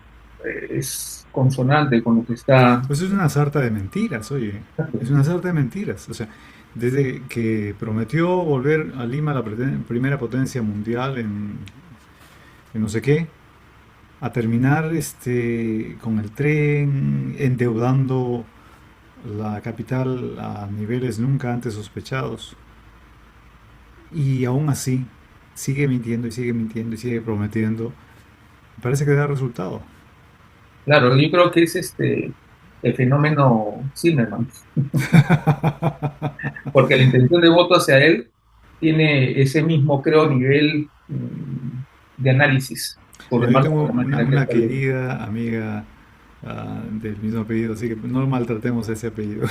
es consonante con lo que está. Pues es una sarta de mentiras, oye, es una sarta de mentiras. O sea, desde que prometió volver a Lima la primera potencia mundial en no sé qué, a terminar con el tren, endeudando la capital a niveles nunca antes sospechados. Y aún así, sigue mintiendo y sigue mintiendo y sigue prometiendo. Parece que da resultado. Claro, yo creo que es el fenómeno Zimmerman, porque la intención de voto hacia él tiene ese mismo, creo, nivel de análisis Bueno, yo por tengo la manera que una está leyendo. querida amiga del mismo apellido, así que no maltratemos ese apellido.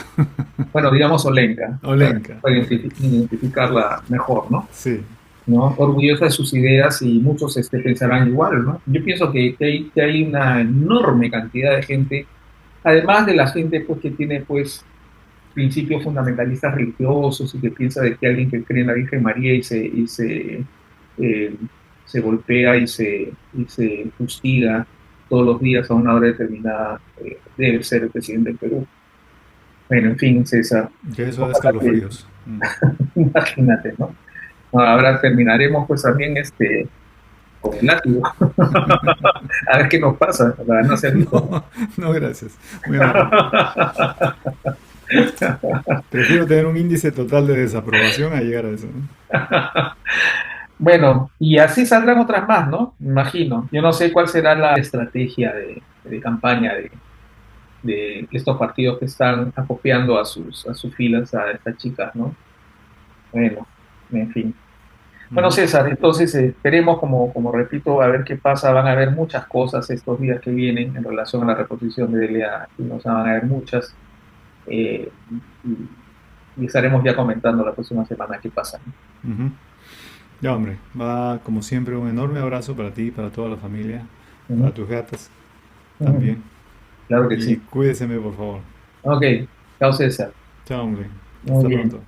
Bueno, digamos Olenka, Olenka. para identificarla mejor, ¿no? Sí. ¿No? Orgullosa de sus ideas y muchos pensarán igual, ¿no? Yo pienso que hay una enorme cantidad de gente, además de la gente pues, que tiene pues principios fundamentalistas religiosos y que piensa de que alguien que cree en la Virgen María eh, se golpea y se fustiga todos los días a una hora determinada, debe ser el presidente del Perú. Bueno, en fin, César, Ya eso da ojalá que, escalofríos. Mm. imagínate, ¿no? Ahora terminaremos pues también con el látigo. A ver qué nos pasa, para no ser visto, ¿no? No, no, gracias. Muy amable. Prefiero tener un índice total de desaprobación a llegar a eso, ¿no? Bueno, y así saldrán otras más, ¿no? Me imagino. Yo no sé cuál será la estrategia de campaña de estos partidos que están acopiando a sus filas a estas chicas, ¿no? Bueno, en fin. Bueno, Ujú. César, entonces esperemos, como repito, a ver qué pasa. Van a haber muchas cosas estos días que vienen en relación a la reposición de DLA, y nos van a haber muchas. eh, y, y estaremos ya comentando la próxima semana qué pasa, ¿no? Ujú. Ya, hombre, va como siempre un enorme abrazo para ti, para toda la familia, para Ujú, tus gatas ujú. también. Claro que Y sí. cuídeseme, por favor. Ok, chao César. Chao, hombre. Muy Hasta bien. pronto.